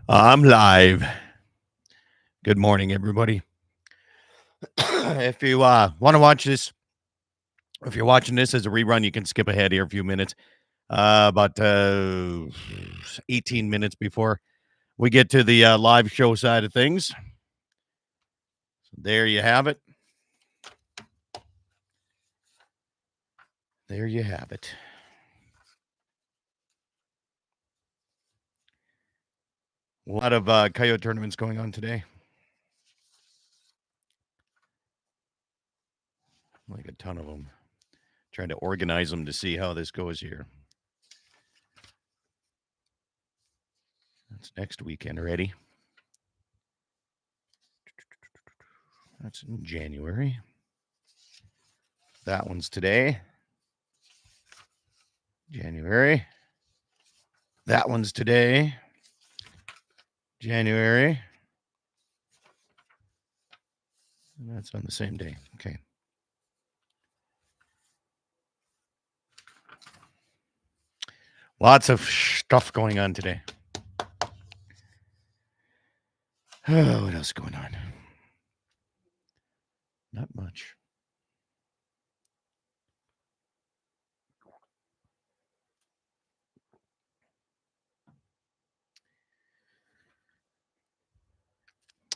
I'm live. Good morning, everybody. If you want to watch this, if you're watching this as a rerun, you can skip ahead here a few minutes, about 18 minutes before we get to the live show side of things. So there you have it. There you have it. A lot of coyote tournaments going on today. Like a ton of them. Trying to organize them to see how this goes here. That's next weekend already. That's in January. That one's today. January. That one's today. January. And that's on the same day. Okay. Lots of stuff going on today. Oh, what else is going on? Not much.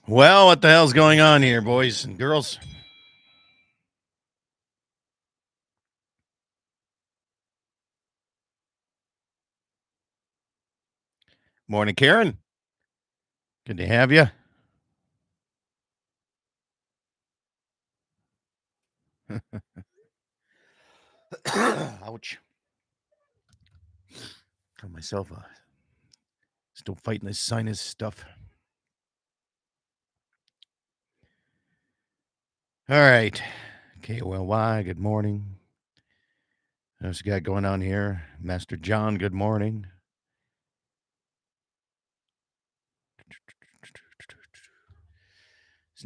Well, what the hell's going on here, boys and girls? Morning, Karen. Good to have you. Ouch. Got myself still fighting this sinus stuff. All right. KOLY, good morning. What's got going on here? Master John, good morning.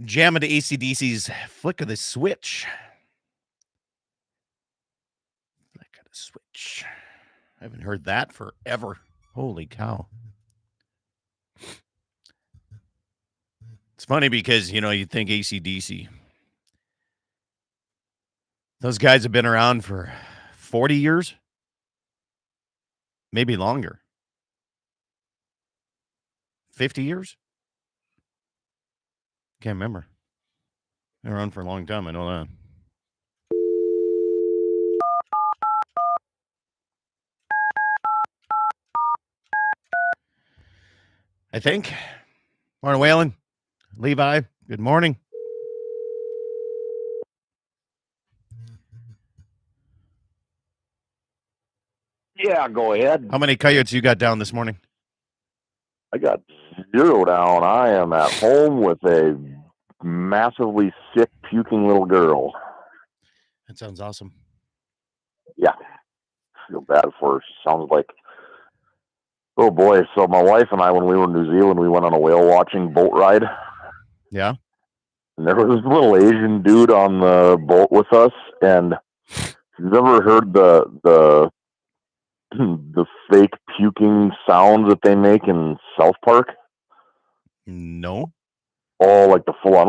Jam into ACDC's Flick of the Switch. Flick of the Switch. I haven't heard that forever. Holy cow. It's funny because, you think ACDC. Those guys have been around for 40 years? Maybe longer. 50 years? Can't remember. Been around for a long time, I know that. I think. Morning, Waylon. Levi, good morning. Yeah, go ahead. How many coyotes you got down this morning? I got 0 down. I am at home with a massively sick, puking little girl. That sounds awesome. Yeah. Feel bad for her. She sounds like, oh boy. So my wife and I, when we were in New Zealand, we went on a whale watching boat ride. Yeah. And there was this little Asian dude on the boat with us. And you've ever heard the fake puking sounds that they make in South Park? No. Oh, like the full on.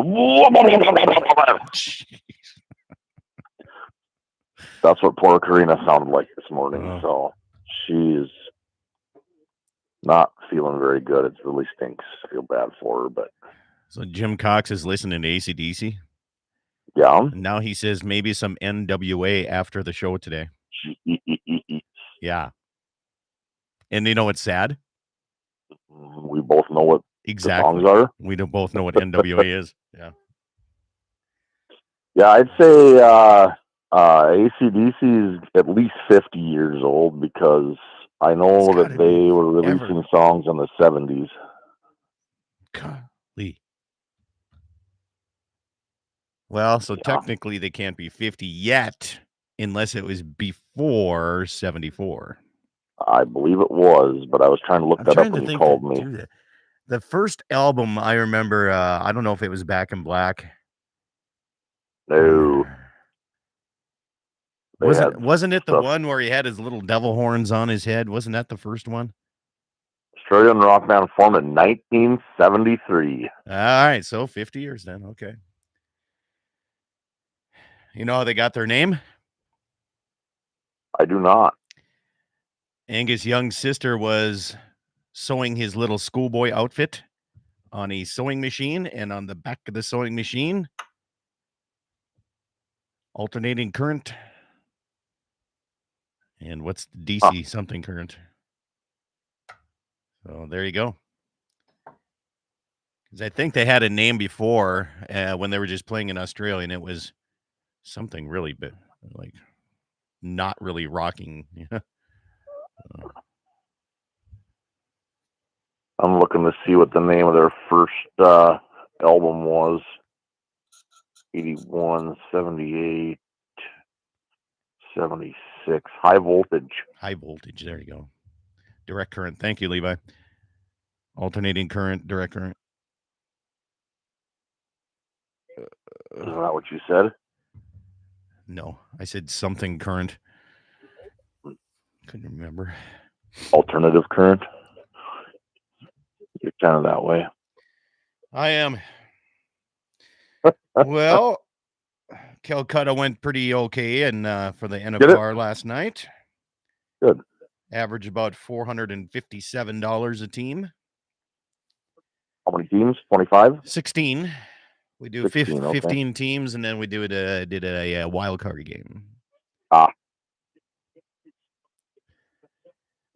That's what poor Karina sounded like this morning. So she's not feeling very good. It really stinks. I feel bad for her, but. So Jim Cox is listening to ACDC? Yeah. And now he says maybe some NWA after the show today. Yeah. And you know what's sad? We both know what exactly the songs are. We don't both know what NWA is. Yeah. Yeah, I'd say ACDC is at least 50 years old because I know that they were releasing songs in the 70s. Golly. Well, so technically they can't be 50 yet unless it was before 74. I believe it was, but I was trying to look that up when you called me. The first album I remember, I don't know if it was Back in Black. No. Wasn't it the one where he had his little devil horns on his head? Wasn't that the first one? Australian rock band formed in 1973. All right, so 50 years then. Okay. You know how they got their name? I do not. Angus Young's sister was sewing his little schoolboy outfit on a sewing machine, and on the back of the sewing machine, alternating current. And what's the DC something current? So there you go. Because I think they had a name before when they were just playing in Australia, and it was something really big, like not really rocking. I'm looking to see what the name of their first album was. 81, 78, 76. High Voltage. High voltage. There you go. Direct current. Thank you, Levi. Alternating current, direct current. Isn't that what you said? No, I said something current. Couldn't remember. Alternative current. You're kind of that way. I am. Well, Calcutta went pretty okay, and for the NFR last night. Good. Average about $457 a team. How many teams? 25? 16. We do 16, 15 teams, and then we did a wild card game. Ah.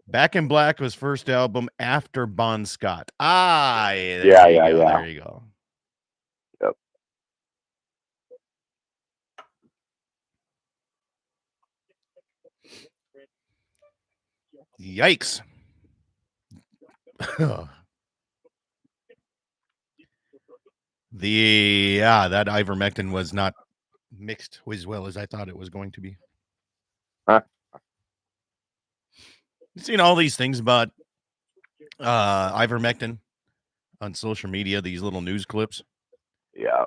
Back in Black was first album after Bon Scott. Ah, Yeah. There you go. Yep. Yikes. That ivermectin was not mixed as well as I thought it was going to be. Huh? You've seen all these things about ivermectin on social media, these little news clips. Yeah.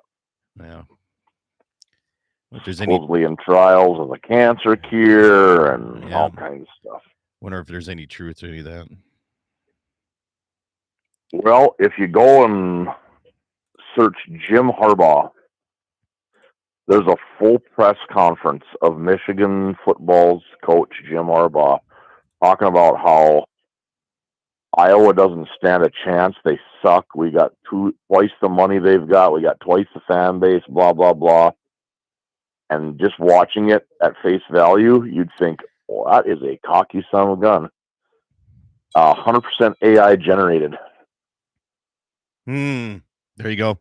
If there's supposedly in trials of a cancer cure and all kinds of stuff. Wonder if there's any truth to any of that. Well, if you go and search Jim Harbaugh, there's a full press conference of Michigan football's coach, Jim Harbaugh, talking about how Iowa doesn't stand a chance. They suck. We got twice the money they've got. We got twice the fan base, blah, blah, blah. And just watching it at face value, you'd think, well, that is a cocky son of a gun. 100% AI generated. There you go.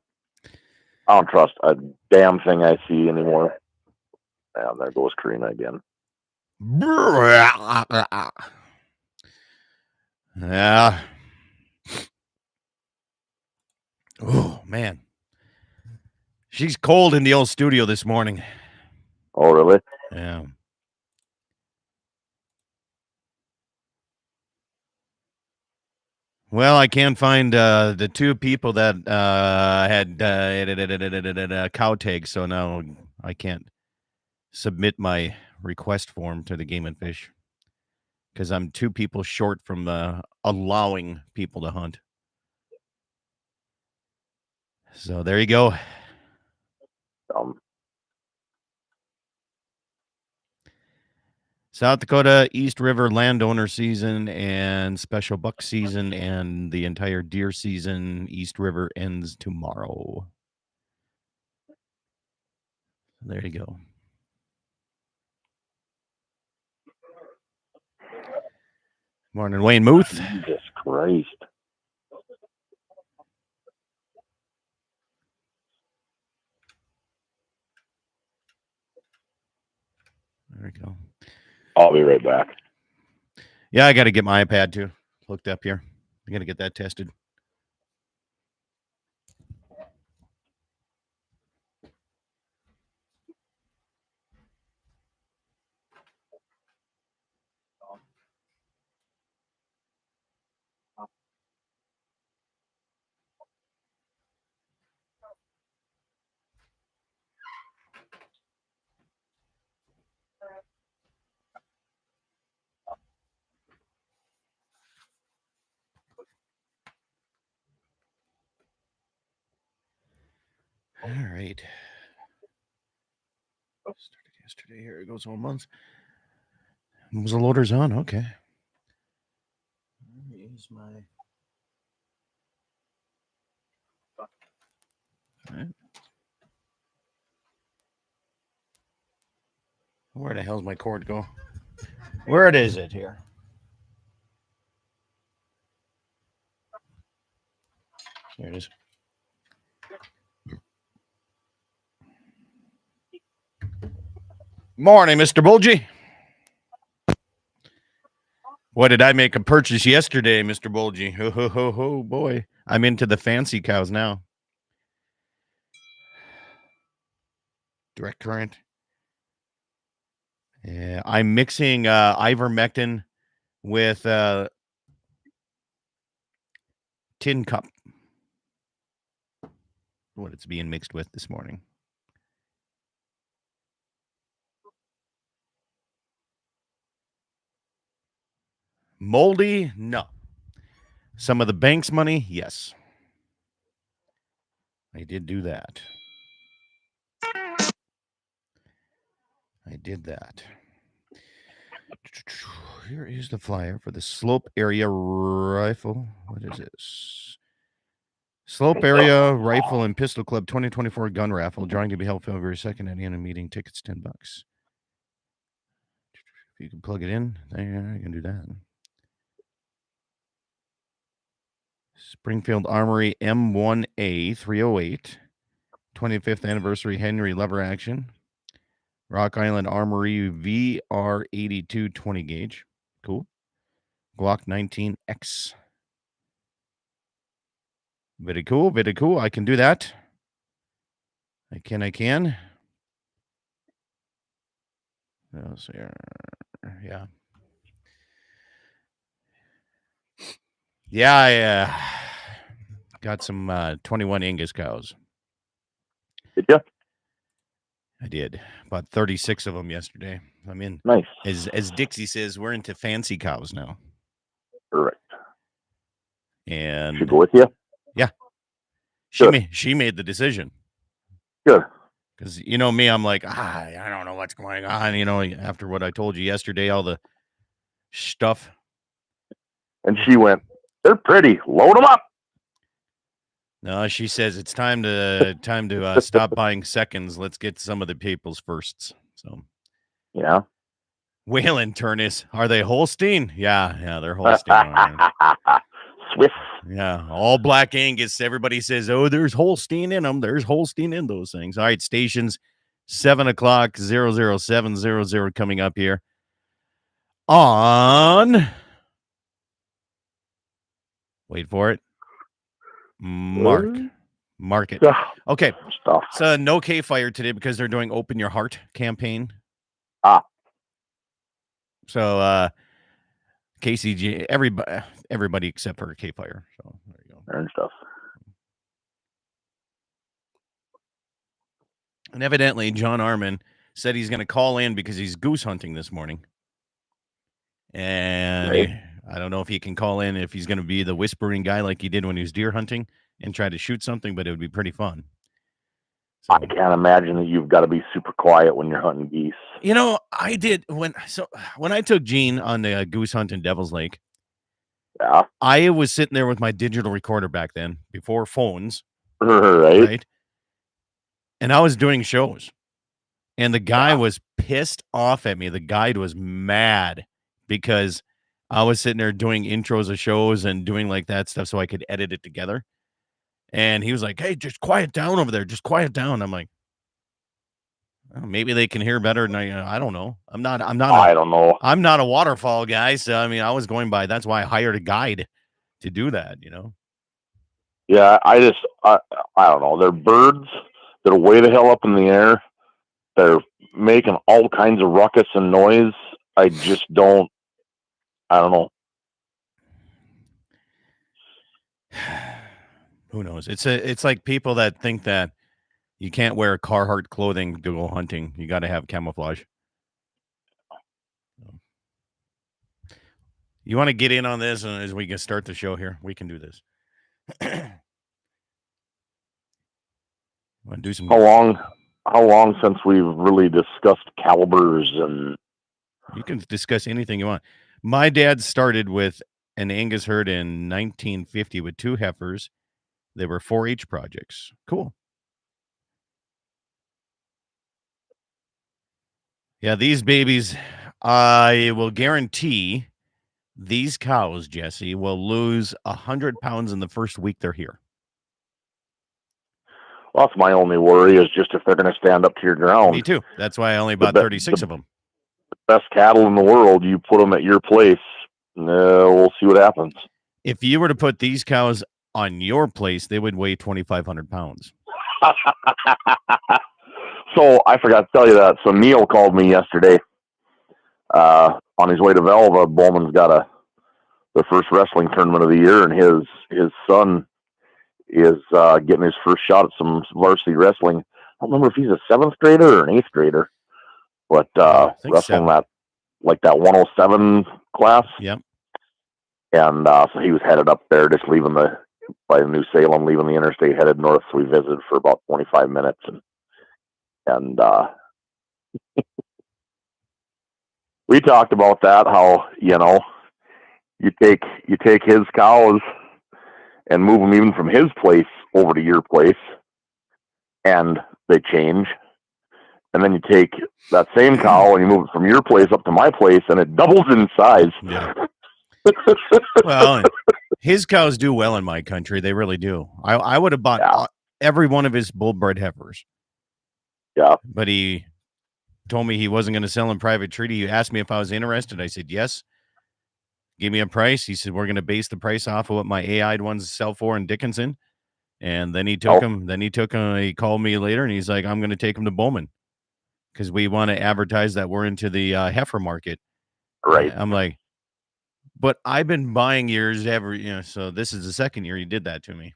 I don't trust a damn thing I see anymore. Yeah, there goes Karina again. Yeah. Oh, man. She's cold in the old studio this morning. Oh, really? Yeah. Well, I can't find the two people that had cow tags, so now I can't submit my request form to the Game and Fish because I'm two people short from allowing people to hunt. So there you go. South Dakota East River landowner season and special buck season and the entire deer season. East River ends tomorrow. There you go. Morning, Wayne Muth. Jesus Christ. There we go. I'll be right back. Yeah, I got to get my iPad too hooked up here. I got to get that tested. All right. Started yesterday. Here it goes. 1 month. Was the loaders on? Okay. Here's my. All right. Where the hell's my cord go? Where is it here? There it is. Morning, Mr. Bulgy. What did I make a purchase yesterday, Mr. Bulgy? Ho, ho, ho, ho, boy. I'm into the fancy cows now. Direct current. Yeah, I'm mixing ivermectin with tin cup. What it's being mixed with this morning. Moldy? No. Some of the bank's money? Yes. I did do that. I did that. Here is the flyer for the Slope Area Rifle. What is this? Slope Area Rifle and Pistol Club 2024 gun raffle. Drawing to be held February 2nd at the end of meeting. Tickets $10. If you can plug it in, there, I can do that. Springfield Armory M1A 308. 25th anniversary Henry Lever action. Rock Island Armory VR82 20 gauge. Cool. Glock 19X. Very cool. Very cool. I can do that. I can. Let's see. Yeah. Yeah, I got some 21 Angus cows. Did you? I did. About 36 of them yesterday. I'm in. Nice. As Dixie says, we're into fancy cows now. Correct. And should go with you. Yeah. She made the decision. Good. Because you know me, I'm like, I don't know what's going on. You know, after what I told you yesterday, all the stuff. And she went, they're pretty. Load them up. No, she says it's time to stop buying seconds. Let's get some of the people's firsts. So, yeah. Whalen Turnus, are they Holstein? Yeah, they're Holstein. Swiss. Yeah, all black Angus. Everybody says, oh, there's Holstein in them. There's Holstein in those things. All right, stations, 7 o'clock, 00700 coming up here on. Wait for it. Market. Okay. Stuff. So no K-Fire today because they're doing Open Your Heart campaign. So KCG, everybody except for K-Fire. So there you go. And stuff. And evidently, John Armin said he's going to call in because he's goose hunting this morning. And right. I don't know if he can call in if he's going to be the whispering guy like he did when he was deer hunting and try to shoot something, but it would be pretty fun. So, I can't imagine that you've got to be super quiet when you're hunting geese. You know, I did when I took Gene on the goose hunt in Devil's Lake. Yeah. I was sitting there with my digital recorder back then before phones. Right. And I was doing shows. And the guy was pissed off at me. The guide was mad because I was sitting there doing intros of shows and doing like that stuff so I could edit it together. And he was like, hey, just quiet down over there. Just quiet down. I'm like, oh, maybe they can hear better than I don't know. I don't know. I'm not a waterfall guy. So, I mean, I was going by. That's why I hired a guide to do that, you know? Yeah, I don't know. They're birds that are way the hell up in the air. They're making all kinds of ruckus and noise. I don't know. Who knows? It's like people that think that you can't wear Carhartt clothing to go hunting. You got to have camouflage. You want to get in on this as we can start the show here? We can do this. Want to do some? How long since we've really discussed calibers and? You can discuss anything you want. My dad started with an Angus herd in 1950 with 2 heifers. They were 4-H projects. Cool. Yeah, these babies, I will guarantee these cows, Jesse, will lose 100 pounds in the first week they're here. Well, that's my only worry is just if they're going to stand up to your ground. Me too. That's why I only bought 36 of them. Best cattle in the world, you put them at your place. We'll see what happens. If you were to put these cows on your place, they would weigh 2,500 pounds. So I forgot to tell you that. So Neil called me yesterday on his way to Velva. Bowman's got the first wrestling tournament of the year, and his son is getting his first shot at some varsity wrestling. I don't remember if he's a 7th grader or an 8th grader, but wrestling that 107 class. Yep. And so he was headed up there, just leaving by New Salem, leaving the interstate, headed north. So we visited for about 25 minutes, and we talked about that. How you take his cows and move them even from his place over to your place, and they change. And then you take that same cow and you move it from your place up to my place, and it doubles in size. Yeah. Well, his cows do well in my country. They really do. I would have bought every one of his bull-bred heifers. Yeah. But he told me he wasn't going to sell in private treaty. He asked me if I was interested. I said, yes. Give me a price. He said, we're going to base the price off of what my AI'd ones sell for in Dickinson. And then he took him. Then he he called me later, and he's like, I'm going to take him to Bowman because we want to advertise that we're into the heifer market. Right. I'm like, but I've been buying yours so this is the second year you did that to me.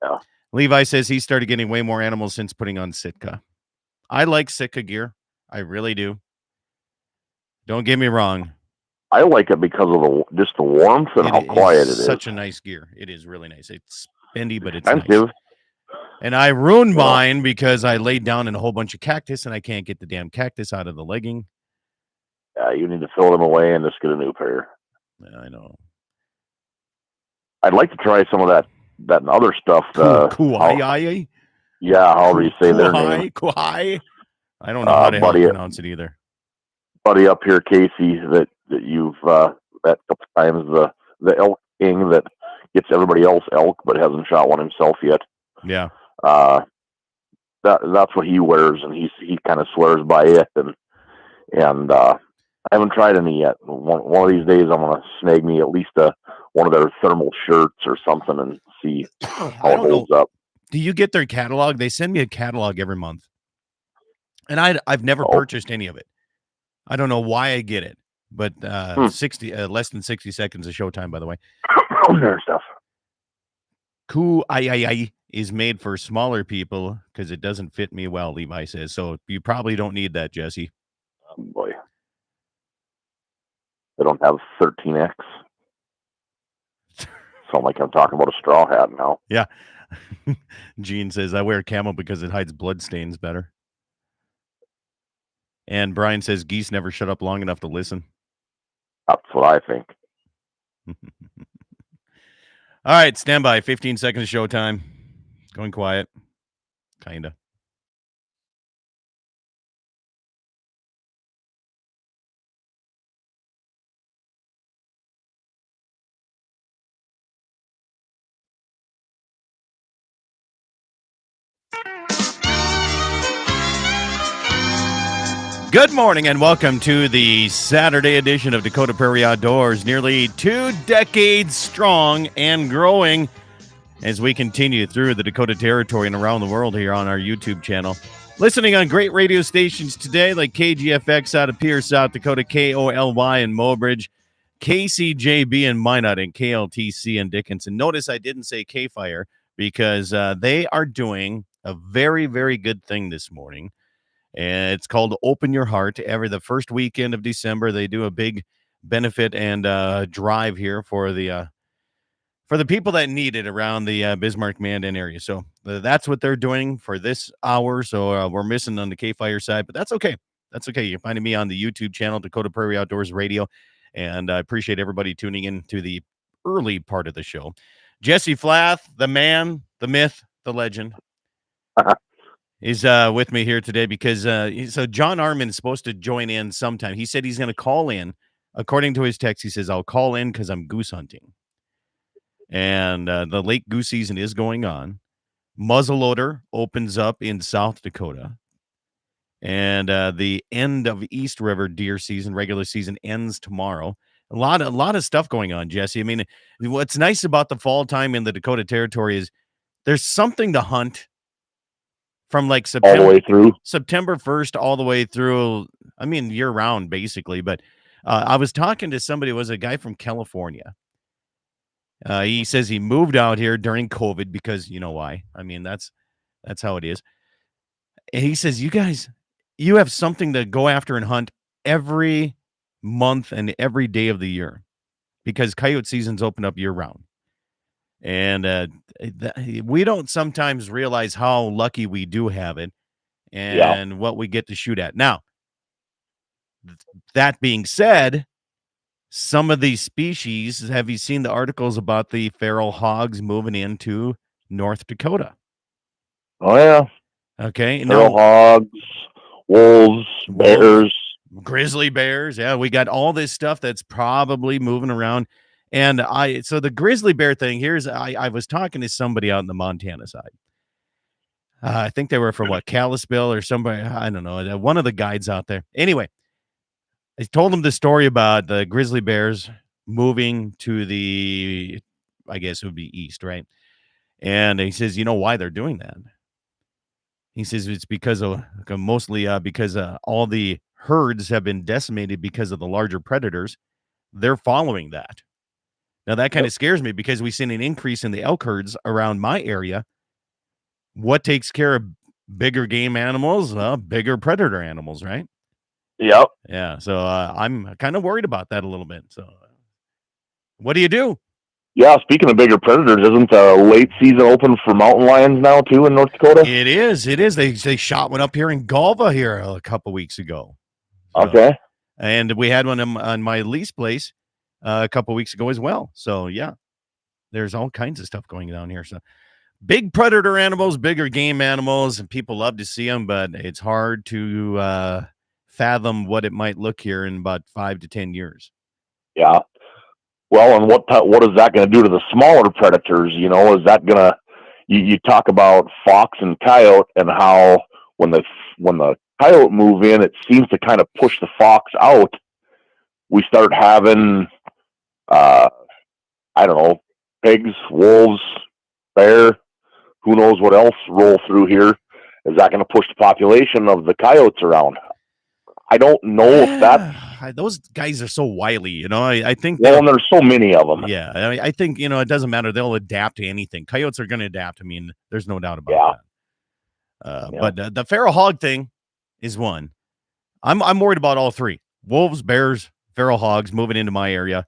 Yeah. Levi says he started getting way more animals since putting on Sitka. I like Sitka gear. I really do. Don't get me wrong. I like it because of just the warmth and how quiet it is. Such a nice gear. It is really nice. It's bendy, but it's expensive. Nice. And I ruined mine because I laid down in a whole bunch of cactus, and I can't get the damn cactus out of the legging. Yeah, you need to throw them away and just get a new pair. Yeah, I know. I'd like to try some of that other stuff. Kuai. Yeah, however you say their name. Kuai. I don't know how to pronounce it either. Buddy up here, Casey, that you've met a couple times, the elk king that gets everybody else elk but hasn't shot one himself yet. Yeah. That's what he wears, and he kind of swears by it, and I haven't tried any yet. One of these days, I'm gonna snag me at least one of their thermal shirts or something and see how it holds up. Do you get their catalog? They send me a catalog every month, and I've never purchased any of it. I don't know why I get it, but less than 60 seconds of showtime, by the way. Their stuff. Kuai is made for smaller people because it doesn't fit me well, Levi says. So you probably don't need that, Jesse. Oh, boy. They don't have 13X. Sound like I'm talking about a straw hat now. Yeah. Gene says, I wear camo because it hides blood stains better. And Brian says, geese never shut up long enough to listen. That's what I think. All right, stand by. 15 seconds of showtime. Going quiet. Kinda. Good morning and welcome to the Saturday edition of Dakota Prairie Outdoors. Nearly 2 decades strong and growing as we continue through the Dakota Territory and around the world here on our YouTube channel. Listening on great radio stations today like KGFX out of Pierce, South Dakota, KOLY in Mobridge, KCJB in Minot, and KLTC in Dickinson. Notice I didn't say K-Fire because they are doing a very, very good thing this morning. And it's called Open Your Heart. The first weekend of December, they do a big benefit and drive here for the for the people that need it around the Bismarck Mandan area. So that's what they're doing for this hour. So we're missing on the K Fire side, but that's okay. That's okay. You're finding me on the YouTube channel, Dakota Prairie Outdoors Radio. And I appreciate everybody tuning in to the early part of the show. Jesse Flath, the man, the myth, the legend, is with me here today because so John Armin is supposed to join in sometime. He said he's going to call in. According to his text, he says, I'll call in because I'm goose hunting. And the late goose season is going on. Muzzleloader opens up in South Dakota. And the end of East River deer season, regular season, ends tomorrow. A lot of stuff going on, Jesse. I mean, what's nice about the fall time in the Dakota Territory is there's something to hunt from like all the way through September 1st all the way through. I mean, year round basically. But I was talking to somebody, it was a guy from California. He says he moved out here during COVID because you know why. I mean, that's how it is. And he says, you guys, you have something to go after and hunt every month and every day of the year because coyote seasons open up year round. And we don't sometimes realize how lucky we do have it and what we get to shoot at. Now, that being said, some of these species, have you seen the articles about the feral hogs moving into North Dakota? Oh, yeah. Okay. Feral hogs, wolves, bears. Grizzly bears. Yeah, we got all this stuff that's probably moving around. And so the grizzly bear thing, I was talking to somebody out in the Montana side. I think they were from Kalispell or somebody. I don't know. One of the guides out there. Anyway, I told him the story about the grizzly bears moving to the, I guess it would be east, right? And he says, you know why they're doing that? He says it's because of mostly because all the herds have been decimated because of the larger predators. They're following that. Now, that kind of scares me because we've seen an increase in the elk herds around my area. What takes care of bigger game animals? Well, bigger predator animals, right? Yep. Yeah. So I'm kind of worried about that a little bit. So what do you do? Yeah, speaking of bigger predators, isn't late season open for mountain lions now, too, in North Dakota? It is. They shot one up here in Galva here a couple weeks ago. So, okay. And we had one on my lease place a couple weeks ago as well. So, yeah, there's all kinds of stuff going down here. So, big predator animals, bigger game animals, and people love to see them, but it's hard to fathom what it might look here in about 5 to 10 years. Yeah. Well, and what is that going to do to the smaller predators? You know, is that going to you talk about fox and coyote and how when the coyote move in, it seems to kind of push the fox out. We start having, I don't know, pigs, wolves, bear, who knows what else roll through here. Is that going to push the population of the coyotes around? I don't know if that. Those guys are so wily, you know. I think. Well, and there's so many of them. Yeah, I think it doesn't matter. They'll adapt to anything. Coyotes are going to adapt. I mean, there's no doubt about that. But the feral hog thing is one. I'm worried about all three: wolves, bears, feral hogs moving into my area.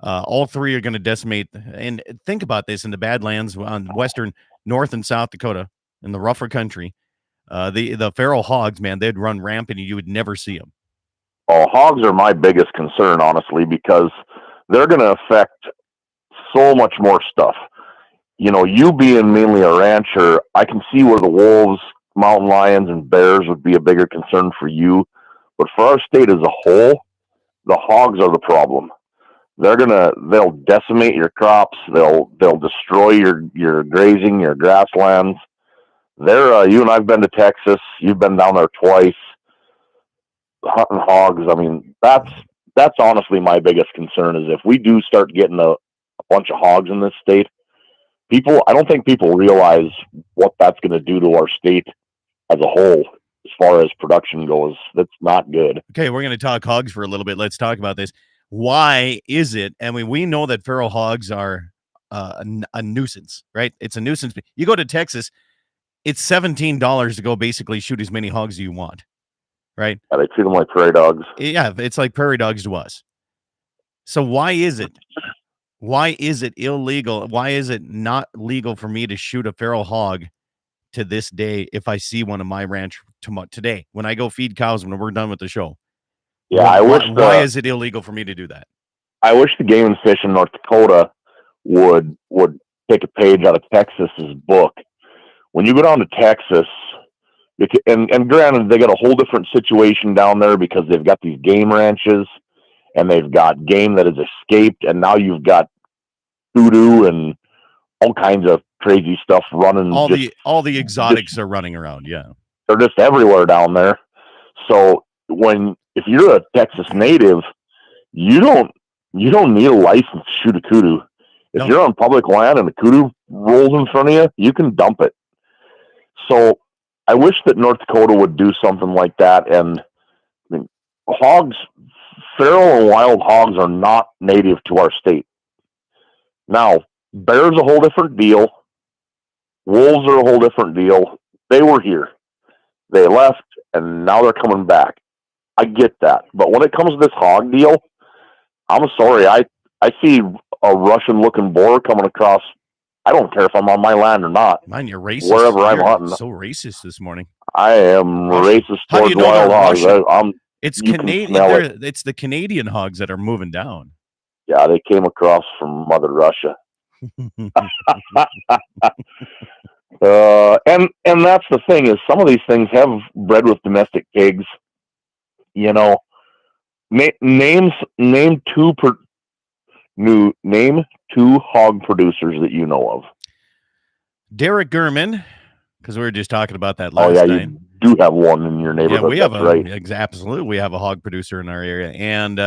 All three are going to decimate. And think about this: in the Badlands on western North and South Dakota, in the rougher country. The feral hogs, man, they'd run rampant and you would never see them. Oh, hogs are my biggest concern, honestly, because they're going to affect so much more stuff. You know, you being mainly a rancher, I can see where the wolves, mountain lions, and bears would be a bigger concern for you. But for our state as a whole, the hogs are the problem. They'll decimate your crops. They'll destroy your grazing, your grasslands. You and I've been to Texas. You've been down there twice, hunting hogs. I mean, that's honestly my biggest concern is if we do start getting a bunch of hogs in this state, I don't think people realize what that's going to do to our state as a whole as far as production goes. That's not good. Okay, we're going to talk hogs for a little bit. Let's talk about this. Why is it? I mean, we know that feral hogs are a nuisance, right? It's a nuisance. You go to Texas, it's $17 to go basically shoot as many hogs as you want, right? Yeah, they treat them like prairie dogs. Yeah, it's like prairie dogs to us. So why is it? Why is it illegal? Why is it not legal for me to shoot a feral hog to this day if I see one on my ranch today when I go feed cows when we're done with the show? Yeah, Why is it illegal for me to do that? I wish the Game and Fish in North Dakota would take a page out of Texas's book. When you go down to Texas, and granted, they got a whole different situation down there because they've got these game ranches and they've got game that has escaped, and now you've got voodoo and all kinds of crazy stuff running. All the exotics are running around. Yeah, they're just everywhere down there. So if you're a Texas native, you don't need a license to shoot a kudu. If you're on public land and a kudu rolls in front of you, you can dump it. So I wish that North Dakota would do something like that. And I mean, hogs, feral and wild hogs, are not native to our state. Now, bears a whole different deal. Wolves are a whole different deal. They were here. They left, and now they're coming back. I get that. But when it comes to this hog deal, I'm sorry. I see a Russian-looking boar coming across. I don't care if I'm on my land or not. Man, you're racist. Wherever I'm hunting. So racist this morning. I am racist towards wild hogs. It's Canadian. It's the Canadian hogs that are moving down. Yeah, they came across from Mother Russia. And that's the thing, is some of these things have bred with domestic pigs. You know, name two hog producers that you know of. Derek German, because we were just talking about that last night. You do have one in your neighborhood. Yeah, we have right. Absolutely, we have a hog producer in our area, and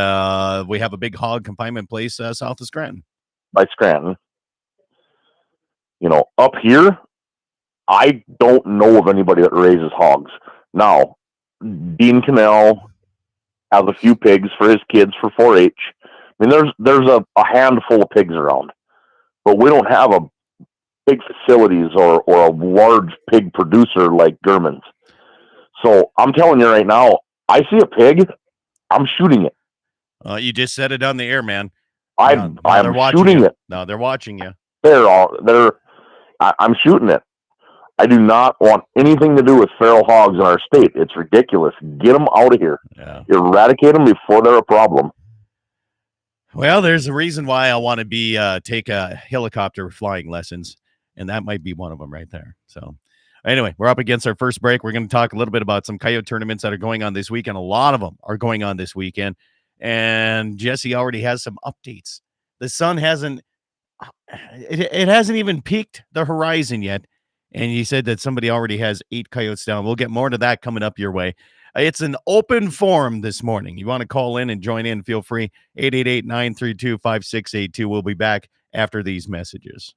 we have a big hog confinement place south of Scranton. By Scranton. You know, up here, I don't know of anybody that raises hogs. Now, Dean Cannell has a few pigs for his kids for 4-H. I mean, there's a handful of pigs around, but we don't have a big facilities or a large pig producer like German's. So I'm telling you right now, I see a pig, I'm shooting it. You just said it on the air, man. I'm shooting it. No, they're watching you. I'm shooting it. I do not want anything to do with feral hogs in our state. It's ridiculous. Get them out of here. Yeah. Eradicate them before they're a problem. Well, there's a reason why I want to take a helicopter flying lessons, and that might be one of them right there. So anyway, we're up against our first break. We're going to talk a little bit about some coyote tournaments that are going on this weekend. A lot of them are going on this weekend, and Jesse already has some updates. The sun hasn't even peaked the horizon yet, and he said that somebody already has 8 coyotes down. We'll get more to that coming up your way. It's an open forum this morning. You want to call in and join in, feel free. 888-932-5682. We'll be back after these messages.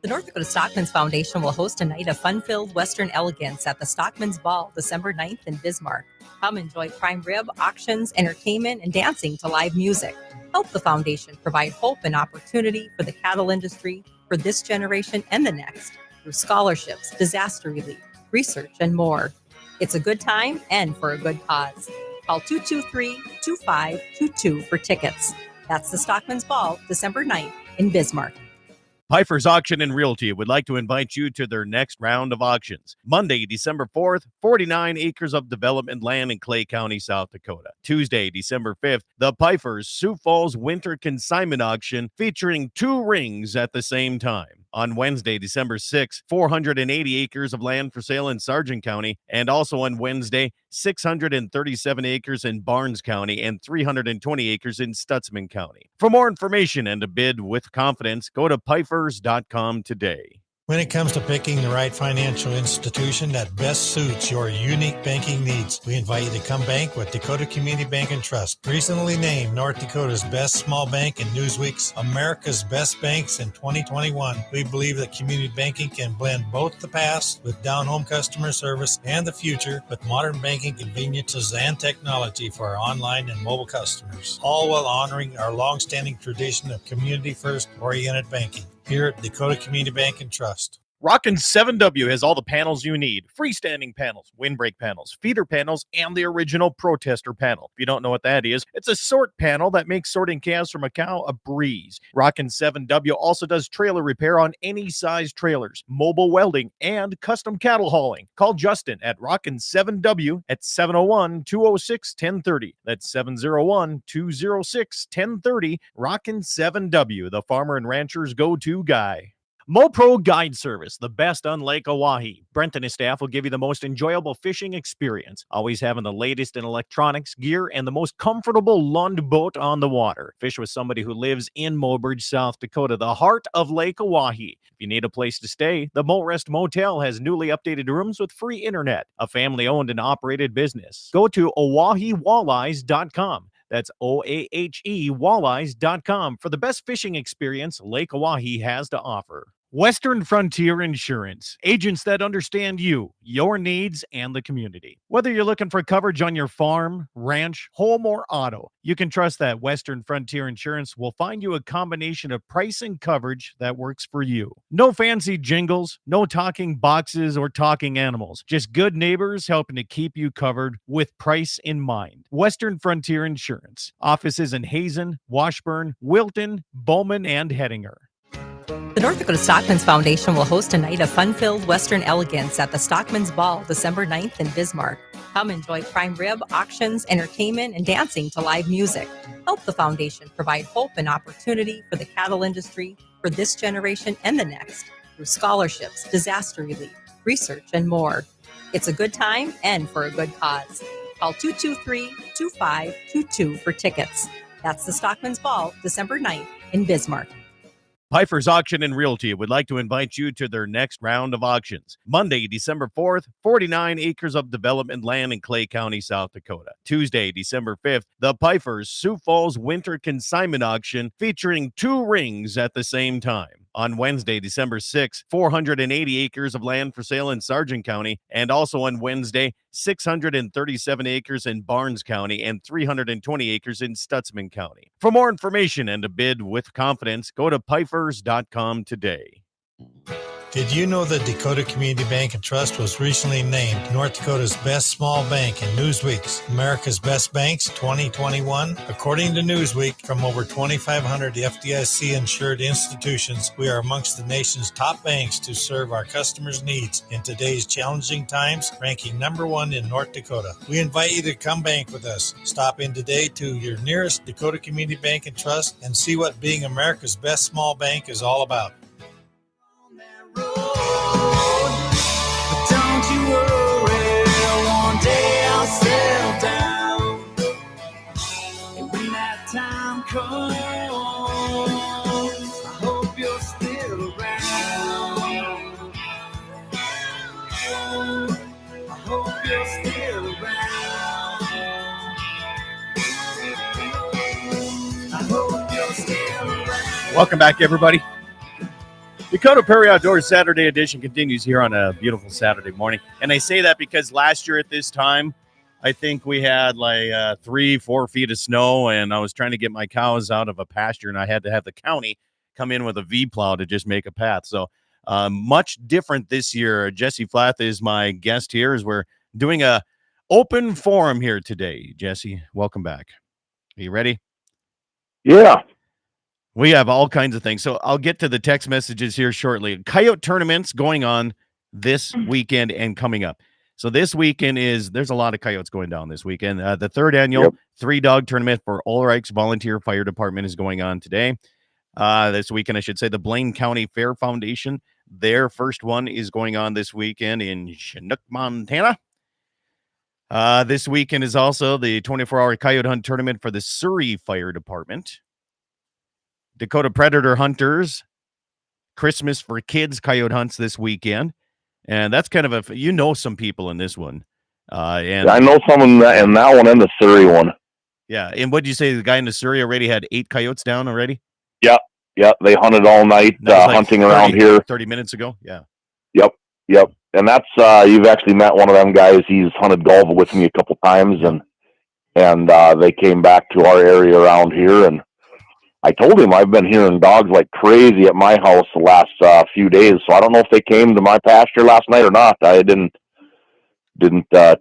The North Dakota Stockman's Foundation will host a night of fun-filled Western elegance at the Stockman's Ball, December 9th in Bismarck. Come enjoy prime rib, auctions, entertainment, and dancing to live music. Help the foundation provide hope and opportunity for the cattle industry for this generation and the next through scholarships, disaster relief, research, and more. It's a good time and for a good cause. Call 223-2522 for tickets. That's the Stockman's Ball, December 9th in Bismarck. Pfeiffer's Auction and Realty would like to invite you to their next round of auctions. Monday, December 4th, 49 acres of development land in Clay County, South Dakota. Tuesday, December 5th, the Pfeiffer's Sioux Falls Winter Consignment Auction featuring 2 rings at the same time. On Wednesday, December 6th, 480 acres of land for sale in Sargent County, and also on Wednesday, 637 acres in Barnes County and 320 acres in Stutzman County. For more information and to bid with confidence, go to Pfeifers.com today. When it comes to picking the right financial institution that best suits your unique banking needs, we invite you to come bank with Dakota Community Bank and Trust. Recently named North Dakota's best small bank in Newsweek's America's Best Banks in 2021, we believe that community banking can blend both the past with down-home customer service and the future with modern banking conveniences and technology for our online and mobile customers, all while honoring our long-standing tradition of community-first oriented banking. Here at Dakota Community Bank and Trust. Rockin' 7W has all the panels you need. Freestanding panels, windbreak panels, feeder panels, and the original protester panel. If you don't know what that is, it's a sort panel that makes sorting calves from a cow a breeze. Rockin' 7W also does trailer repair on any size trailers, mobile welding, and custom cattle hauling. Call Justin at Rockin' 7W at 701-206-1030. That's 701-206-1030. Rockin' 7W, the farmer and rancher's go-to guy. MoPro Guide Service, the best on Lake Oahe. Brent and his staff will give you the most enjoyable fishing experience, always having the latest in electronics, gear, and the most comfortable Lund boat on the water. Fish with somebody who lives in Mobridge, South Dakota, the heart of Lake Oahe. If you need a place to stay, the Morest Motel has newly updated rooms with free internet, a family-owned and operated business. Go to OaheWalleyes.com. That's OAHE Walleyes.com for the best fishing experience Lake Oahe has to offer. Western Frontier Insurance, agents that understand you, your needs, and the community. Whether you're looking for coverage on your farm, ranch, home, or auto, you can trust that Western Frontier Insurance will find you a combination of price and coverage that works for you. No fancy jingles, no talking boxes or talking animals, just good neighbors helping to keep you covered with price in mind. Western Frontier Insurance. Offices in Hazen, Washburn, Wilton, Bowman, and Hettinger. The North Dakota Stockmen's Foundation will host a night of fun-filled Western elegance at the Stockmen's Ball, December 9th in Bismarck. Come enjoy prime rib, auctions, entertainment, and dancing to live music. Help the foundation provide hope and opportunity for the cattle industry for this generation and the next through scholarships, disaster relief, research, and more. It's a good time and for a good cause. Call 223-2522 for tickets. That's the Stockmen's Ball, December 9th in Bismarck. Pfeiffer's Auction and Realty would like to invite you to their next round of auctions. Monday, December 4th, 49 acres of development land in Clay County, South Dakota. Tuesday, December 5th, the Pfeiffer's Sioux Falls Winter Consignment Auction featuring 2 rings at the same time. On Wednesday, December 6th, 480 acres of land for sale in Sargent County, and also on Wednesday, 637 acres in Barnes County and 320 acres in Stutzman County. For more information and to bid with confidence, go to Pfeifers.com today. Did you know that Dakota Community Bank and Trust was recently named North Dakota's best small bank in Newsweek's America's Best Banks 2021? According to Newsweek, from over 2,500 FDIC-insured institutions, we are amongst the nation's top banks to serve our customers' needs in today's challenging times, ranking number 1 in North Dakota. We invite you to come bank with us. Stop in today to your nearest Dakota Community Bank and Trust and see what being America's best small bank is all about. But don't you worry, one day I'll settle down. And when that time comes, I hope you're still around. I hope you're still around. I hope you're still around. Welcome back, everybody. Dakota Prairie Outdoors Saturday edition continues here on a beautiful Saturday morning. And I say that because last year at this time, I think we had like 3-4 feet of snow, and I was trying to get my cows out of a pasture, and I had to have the county come in with a V-plow to just make a path. So much different this year. Jesse Flath is my guest here as we're doing a open forum here today. Jesse, welcome back. Are you ready? Yeah. We have all kinds of things. So I'll get to the text messages here shortly. Coyote tournaments going on this weekend and coming up. So this weekend there's a lot of coyotes going down this weekend. The 3rd annual 3-dog tournament for Ulrich's Volunteer Fire Department is going on today. This weekend, I should say, the Blaine County Fair Foundation, their first one is going on this weekend in Chinook, Montana. This weekend is also the 24-hour coyote hunt tournament for the Surrey Fire Department. Dakota Predator Hunters, Christmas for Kids coyote hunts this weekend. And that's kind of some people in this one. And I know some in that one and the Surrey one. Yeah. And what did you say? The guy in the Surrey already had 8 coyotes down already? Yeah. They hunted all night, hunting around here 30 minutes ago. Yeah. Yep. And that's, you've actually met one of them guys. He's hunted Galva with me a couple times, and they came back to our area around here, and I told him I've been hearing dogs like crazy at my house the last few days. So I don't know if they came to my pasture last night or not. I didn't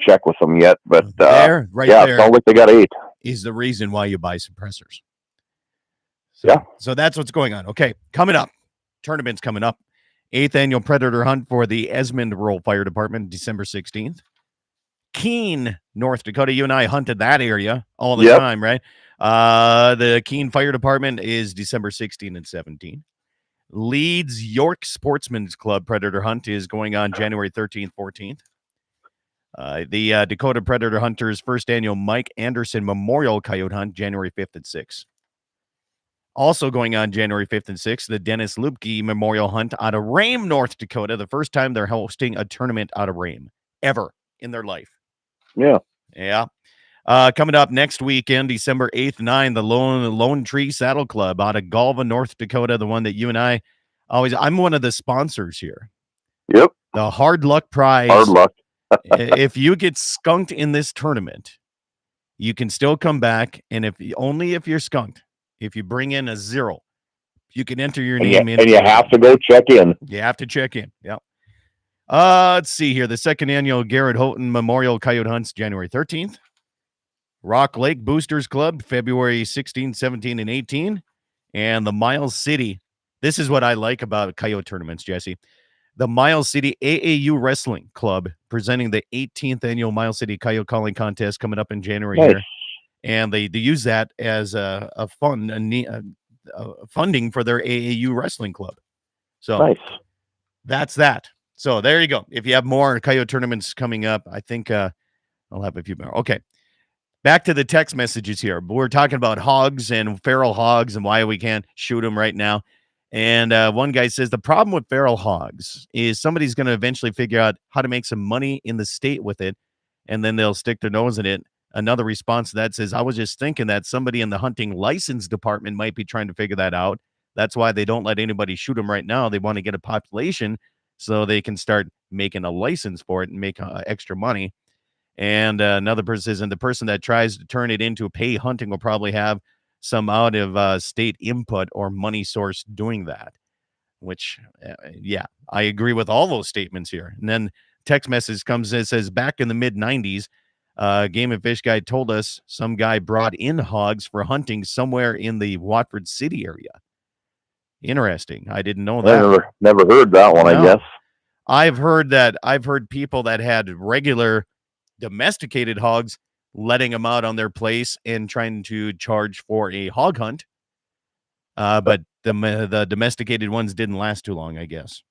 check with them yet, but there, it sounds like they got 8. Is the reason why you buy suppressors. So, Yeah. So that's what's going on. Okay, coming up, tournament's coming up. 8th annual predator hunt for the Esmond Rural Fire Department, December 16th. Keene, North Dakota. You and I hunted that area all the time, right? The Keene Fire Department is December 16 and 17. Leeds York Sportsman's Club Predator Hunt is going on January 13th, 14th. The Dakota Predator Hunters first annual Mike Anderson Memorial Coyote Hunt, January 5th and 6th. Also going on January 5th and 6th, the Dennis Lupke Memorial Hunt out of Rame, North Dakota. The first time they're hosting a tournament out of Rame ever in their life. Yeah. Yeah. Coming up next weekend, December 8th, 9th, the Lone Tree Saddle Club out of Galva, North Dakota, the one that you and I I'm one of the sponsors here. Yep. The Hard Luck Prize. Hard luck. If you get skunked in this tournament, you can still come back, and if you're skunked, if you bring in a 0, you can enter your name in. And you have to go check in. You have to check in. Yeah. Let's see here. The second annual Garrett Houghton Memorial Coyote Hunts, January 13th. Rock Lake Boosters Club, February 16, 17, and 18. And the Miles City. This is what I like about coyote tournaments, Jesse. The Miles City AAU Wrestling Club presenting the 18th annual Miles City Coyote Calling Contest coming up in January here. And they use that as a funding for their AAU Wrestling Club. So that's that. So there you go. If you have more coyote tournaments coming up, I think I'll have a few more. Okay. Back to the text messages here. We're talking about hogs and feral hogs and why we can't shoot them right now. And one guy says the problem with feral hogs is somebody's going to eventually figure out how to make some money in the state with it, and then they'll stick their nose in it. Another response to that says, I was just thinking that somebody in the hunting license department might be trying to figure that out. That's why they don't let anybody shoot them right now. They want to get a population so they can start making a license for it and make extra money. And another person says, and the person that tries to turn it into pay hunting will probably have some out of state input or money source doing that, which, yeah, I agree with all those statements here. And then text message comes and says, back in the mid-90s, Game and Fish guy told us some guy brought in hogs for hunting somewhere in the Watford City area. Interesting. I didn't know that. Never heard that one, no. I guess. I've heard people that had regular domesticated hogs letting them out on their place and trying to charge for a hog hunt. But the domesticated ones didn't last too long, I guess.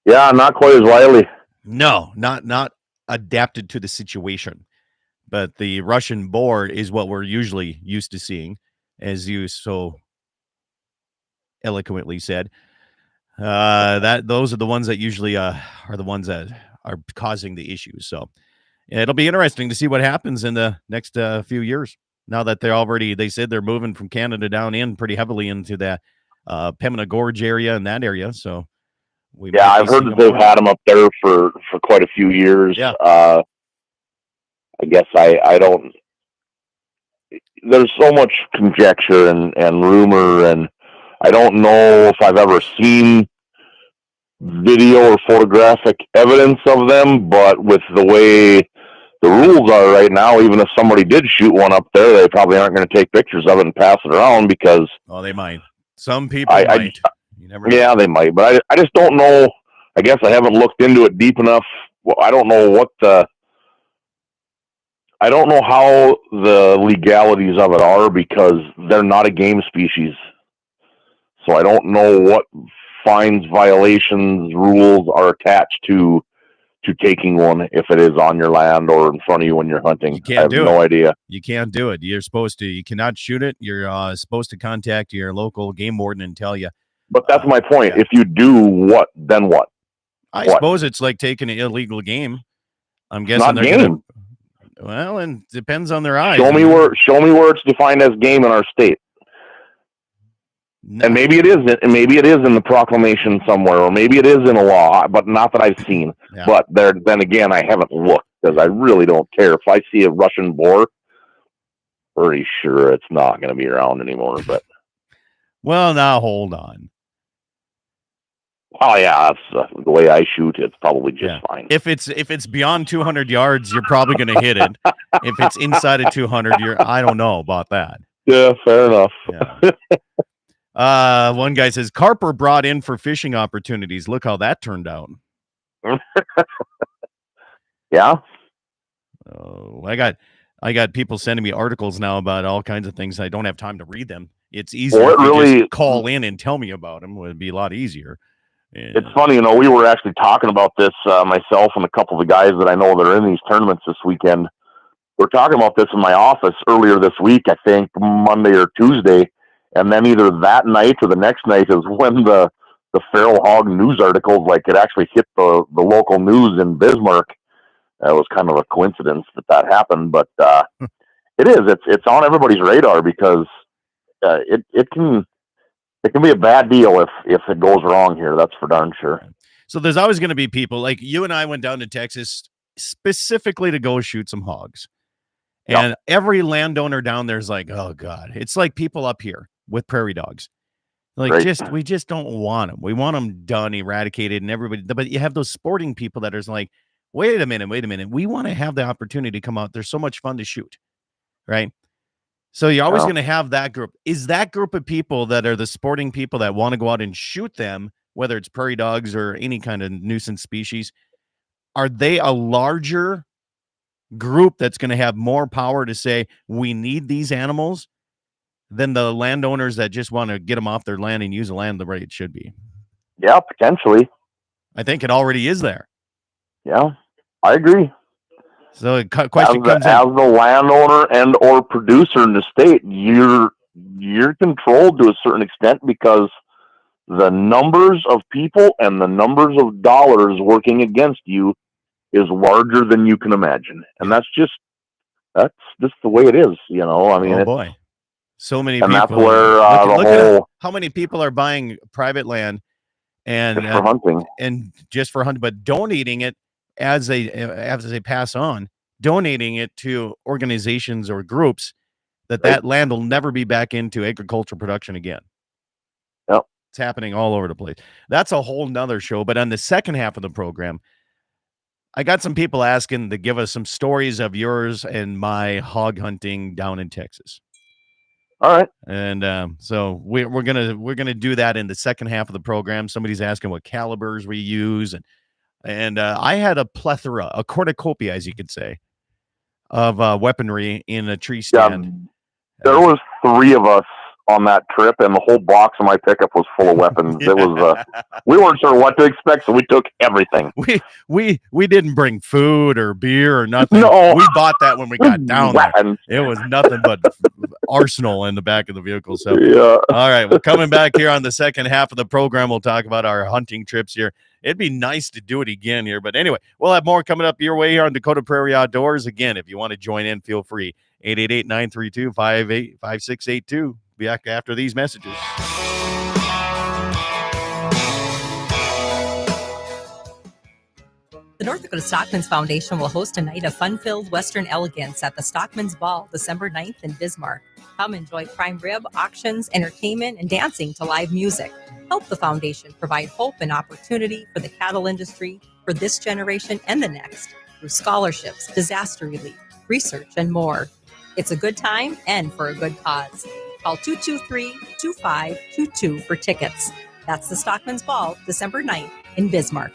Yeah, not quite as wily. No, not adapted to the situation. But the Russian boar is what we're usually used to seeing, as you so eloquently said. Those are the ones that usually are the ones that are causing the issues. So it'll be interesting to see what happens in the next few years. Now that they said they're moving from Canada down in pretty heavily into the Pembina Gorge area and that area. So I've heard that they've had them up there for quite a few years. Yeah. I guess I don't. There's so much conjecture and rumor, and I don't know if I've ever seen video or photographic evidence of them, but with the way the rules are right now, even if somebody did shoot one up there, they probably aren't going to take pictures of it and pass it around because... Oh, they might. Some people might. You never know. Yeah, they might, but I just don't know. I guess I haven't looked into it deep enough. Well, I don't know I don't know how the legalities of it are because they're not a game species. So I don't know what fines, violations, rules are attached to taking one if it is on your land or in front of you when you're hunting. You can't do it. I have no idea. You can't do it. You're supposed to. You cannot shoot it. You're supposed to contact your local game warden and tell you. But that's my point. Yeah. If you do what, then what? I suppose it's like taking an illegal game. I'm guessing they're game. Well, and it depends on their eyes. Show me where it's defined as game in our state. No. And maybe it is in the proclamation somewhere, or maybe it is in a law, but not that I've seen. Yeah. But then again, I haven't looked because I really don't care. If I see a Russian boar, pretty sure it's not going to be around anymore. But Well, now hold on. Oh yeah, that's the way I shoot. It's probably just Yeah. fine. If it's beyond 200 yards, you're probably going to hit it. If it's inside of 200, I don't know about that. Yeah, fair enough. Yeah. One guy says Carper brought in for fishing opportunities. Look how that turned out. Yeah. Oh, I got people sending me articles now about all kinds of things. I don't have time to read them. It's easier Well, if you really just call in and tell me about them. It would be a lot easier. It's funny, we were actually talking about this, myself and a couple of the guys that I know that are in these tournaments this weekend. We're talking about this in my office earlier this week, I think Monday or Tuesday. And then either that night or the next night is when the feral hog news articles, like it actually hit the local news in Bismarck. That was kind of a coincidence that happened, but it's on everybody's radar because it can be a bad deal if it goes wrong here. That's for darn sure. So there's always going to be people like you and I went down to Texas specifically to go shoot some hogs. And every landowner down there is like, oh God, it's like people up here with prairie dogs. Like we just don't want them. We want them done, eradicated, and everybody. But you have those sporting people that are like, wait a minute. We want to have the opportunity to come out. They're so much fun to shoot, right? So you're always going to have that group. Is that group of people that are the sporting people that want to go out and shoot them, whether it's prairie dogs or any kind of nuisance species, are they a larger group that's going to have more power to say we need these animals than the landowners that just want to get them off their land and use the land the way it should be? Yeah, potentially. I think it already is there. Yeah, I agree. So the question comes as the landowner and or producer in the state, you're controlled to a certain extent because the numbers of people and the numbers of dollars working against you is larger than you can imagine. And that's just the way it is, I mean, boy. So many and people. That's where look at how many people are buying private land and just for hunting and just for hunting, but donating it as they pass on, donating it to organizations or groups that land will never be back into agricultural production again. Yep. It's happening all over the place. That's a whole nother show. But on the second half of the program, I got some people asking to give us some stories of yours and my hog hunting down in Texas. All right. And so we're gonna do that in the second half of the program. Somebody's asking what calibers we use, and I had a plethora, a cornucopia, as you could say, of weaponry in a tree stand. Yeah, there was 3 of us on that trip, and the whole box of my pickup was full of weapons. It was we weren't sure what to expect, so we took everything. We didn't bring food or beer or nothing. No, we bought that when we got down there. It was nothing but arsenal in the back of the vehicle. So yeah. All right, well, coming back here on the second half of the program, we'll talk about our hunting trips here. It'd be nice to do it again here, but anyway, we'll have more coming up your way here on Dakota Prairie Outdoors. Again, if you want to join in, feel free. 888-932-5682. Be back after these messages. The North Dakota Stockman's Foundation will host a night of fun-filled Western elegance at the Stockman's Ball, December 9th in Bismarck. Come enjoy prime rib, auctions, entertainment, and dancing to live music. Help the foundation provide hope and opportunity for the cattle industry for this generation and the next through scholarships, disaster relief, research, and more. It's a good time and for a good cause. Call 223-2522 for tickets. That's the Stockman's Ball, December 9th in Bismarck.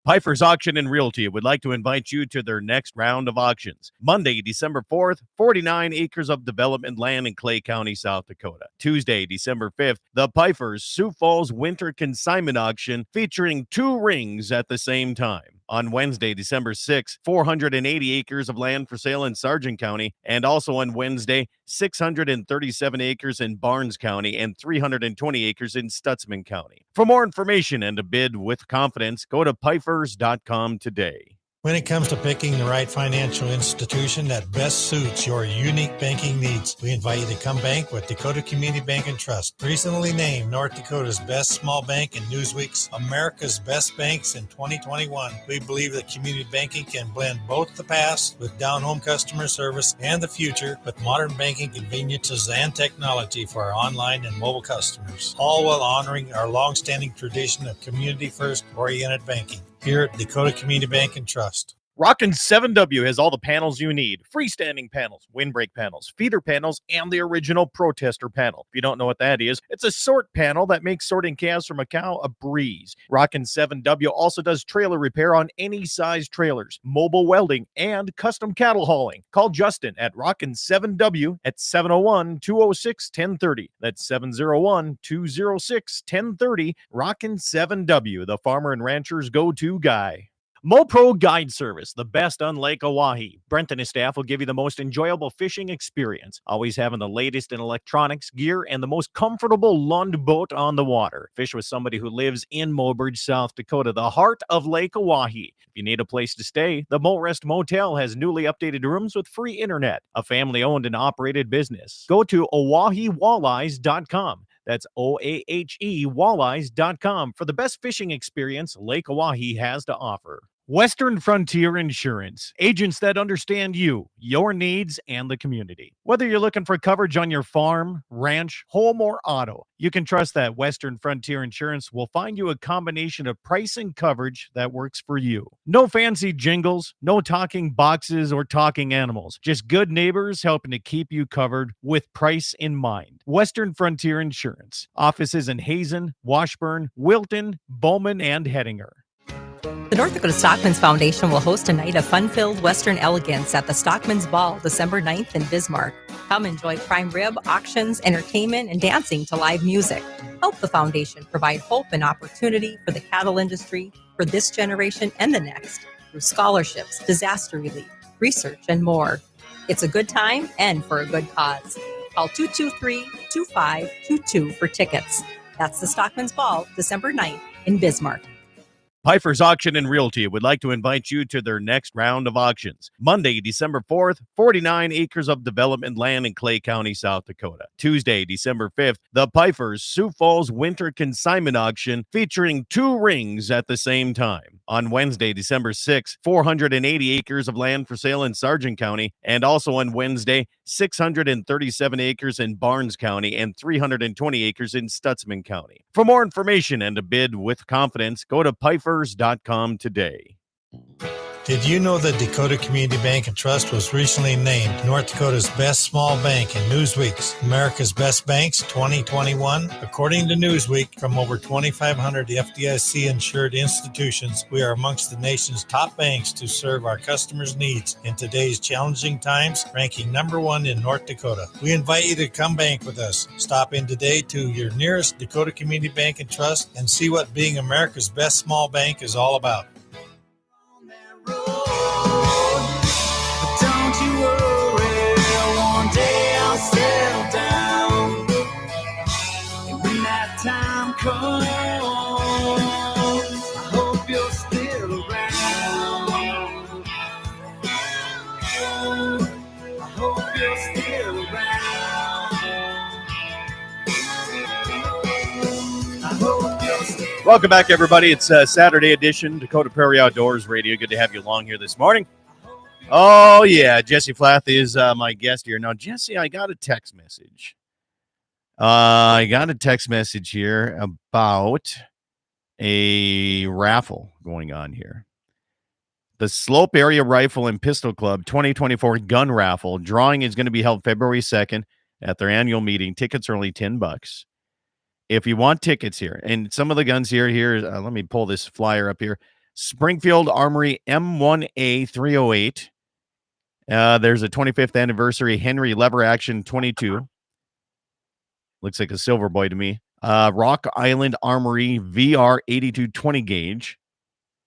Pfeiffer's Auction and Realty would like to invite you to their next round of auctions. Monday, December 4th, 49 acres of development land in Clay County, South Dakota. Tuesday, December 5th, the Pfeiffer's Sioux Falls Winter Consignment Auction featuring 2 rings at the same time. On Wednesday, December 6th, 480 acres of land for sale in Sargent County, and also on Wednesday, 637 acres in Barnes County and 320 acres in Stutzman County. For more information and to bid with confidence, go to Pfeifers.com today. When it comes to picking the right financial institution that best suits your unique banking needs, we invite you to come bank with Dakota Community Bank and Trust. Recently named North Dakota's best small bank and Newsweek's America's Best Banks in 2021, we believe that community banking can blend both the past with down-home customer service and the future with modern banking conveniences and technology for our online and mobile customers, all while honoring our long-standing tradition of community-first oriented banking. Here at Dakota Community Bank and Trust. Rockin' 7W has all the panels you need. Freestanding panels, windbreak panels, feeder panels, and the original protester panel. If you don't know what that is, it's a sort panel that makes sorting calves from a cow a breeze. Rockin' 7W also does trailer repair on any size trailers, mobile welding, and custom cattle hauling. Call Justin at Rockin' 7W at 701-206-1030. That's 701-206-1030. Rockin' 7W, the farmer and rancher's go-to guy. MoPro Guide Service, the best on Lake Oahe. Brent and his staff will give you the most enjoyable fishing experience, always having the latest in electronics, gear, and the most comfortable Lund boat on the water. Fish with somebody who lives in Mobridge, South Dakota, the heart of Lake Oahe. If you need a place to stay, the Mo Rest Motel has newly updated rooms with free internet, a family-owned and operated business. Go to OaheWalleyes.com. That's OAHE Walleyes.com for the best fishing experience Lake Oahe has to offer. Western Frontier Insurance, agents that understand you, your needs, and the community. Whether you're looking for coverage on your farm, ranch, home, or auto, you can trust that Western Frontier Insurance will find you a combination of price and coverage that works for you. No fancy jingles, no talking boxes or talking animals, just good neighbors helping to keep you covered with price in mind. Western Frontier Insurance. Offices in Hazen, Washburn, Wilton, Bowman, and Hettinger. The North Dakota Stockmen's Foundation will host a night of fun-filled Western elegance at the Stockmen's Ball, December 9th in Bismarck. Come enjoy prime rib, auctions, entertainment, and dancing to live music. Help the foundation provide hope and opportunity for the cattle industry for this generation and the next through scholarships, disaster relief, research, and more. It's a good time and for a good cause. Call 223-2522 for tickets. That's the Stockmen's Ball, December 9th in Bismarck. Pfeiffer's Auction and Realty would like to invite you to their next round of auctions. Monday, December 4th, 49 acres of development land in Clay County, South Dakota. Tuesday, December 5th, the Pfeiffer's Sioux Falls Winter Consignment Auction featuring 2 rings at the same time. On Wednesday, December 6th, 480 acres of land for sale in Sargent County, and also on Wednesday, 637 acres in Barnes County and 320 acres in Stutzman County. For more information and to bid with confidence, go to Pfeifers.com today. Did you know that Dakota Community Bank and Trust was recently named North Dakota's best small bank in Newsweek's America's Best Banks 2021? According to Newsweek, from over 2,500 FDIC-insured institutions, we are amongst the nation's top banks to serve our customers' needs in today's challenging times, ranking number 1 in North Dakota. We invite you to come bank with us. Stop in today to your nearest Dakota Community Bank and Trust and see what being America's best small bank is all about. Don't you worry, one day I'll settle down. And when that time comes, I hope you're still around. I hope you're still around. I hope you're still around. Welcome back, everybody. It's a Saturday edition, Dakota Prairie Outdoors Radio. Good to have you along here this morning. Oh, yeah, Jesse Flath is my guest here. Now, Jesse, I got a text message. Here about a raffle going on here. The Slope Area Rifle and Pistol Club 2024 gun raffle drawing is going to be held February 2nd at their annual meeting. Tickets are only $10. If you want tickets here, and some of the guns here, let me pull this flyer up here. Springfield Armory M1A 308. There's a 25th anniversary Henry Lever Action 22. Looks like a silver boy to me. Rock Island Armory VR 82 20 gauge.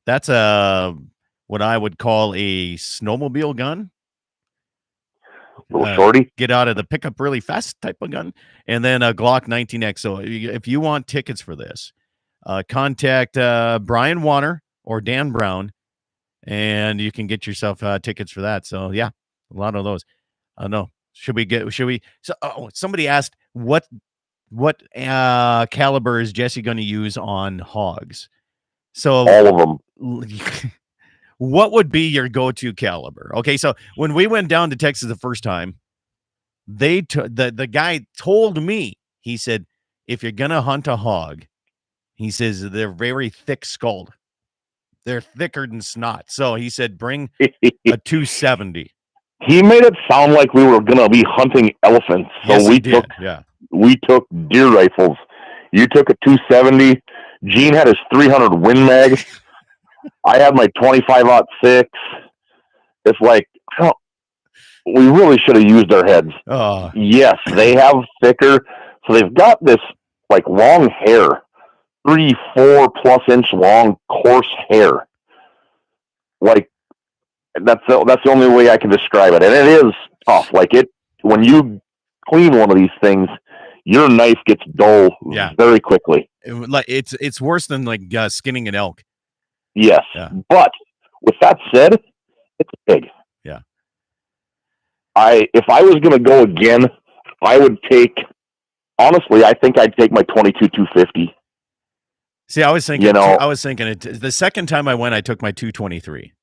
That's what I would call a snowmobile gun. Little shorty. Get out of the pickup really fast type of gun. And then a Glock 19X. So if you want tickets for this, contact Brian Warner or Dan Brown and you can get yourself tickets for that. So yeah, a lot of those. I don't know. Should we? So somebody asked what caliber is Jesse going to use on hogs? So All of them. what would be your go-to caliber? Okay, so when we went down to Texas the first time, the guy told me, he said, if you're gonna hunt a hog, he says they're very thick-skulled. They're thicker than snot. So he said, bring a 270. He made it sound like we were gonna be hunting elephants. So Yes, he did. Yeah. we took deer rifles. You took a 270. Gene had his 300 Win Mag. I had my 25-06. It's like, we really should have used our heads. Oh, Yes, they have thicker. So they've got this like long hair, 3-4+ inch long, coarse hair. Like that's the only way I can describe it, and it is tough. Like when you clean one of these things, your knife gets dull very quickly. it's worse than like skinning an elk. Yes, Yeah. But with that said, it's big. Yeah. If I was going to go again, I would take. Honestly, I think I'd take my 22 250. See, I was thinking. The second time I went, I took my 223.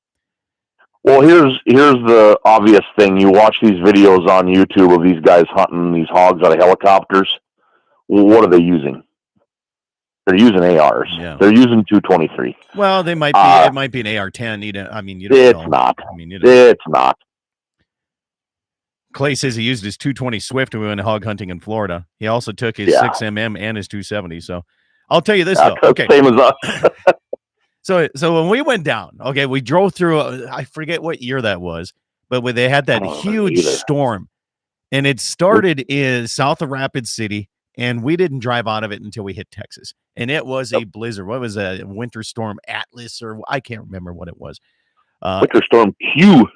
Well, here's the obvious thing. You watch these videos on YouTube of these guys hunting these hogs out of helicopters. Well, what are they using? They're using ARs. Yeah. They're using 223. Well, they might be. It might be an AR-10. You don't It's know. not. I mean, It's not. Clay says he used his 220 Swift when we went hog hunting in Florida. He also took his 6mm and his 270. So I'll tell you this though. Okay. Same as us. So when we went down, okay, we drove through. I forget what year that was, but when they had that huge storm, and it started in south of Rapid City, and we didn't drive out of it until we hit Texas, and it was a blizzard. What was a winter storm Atlas, or I can't remember what it was. Winter storm Q.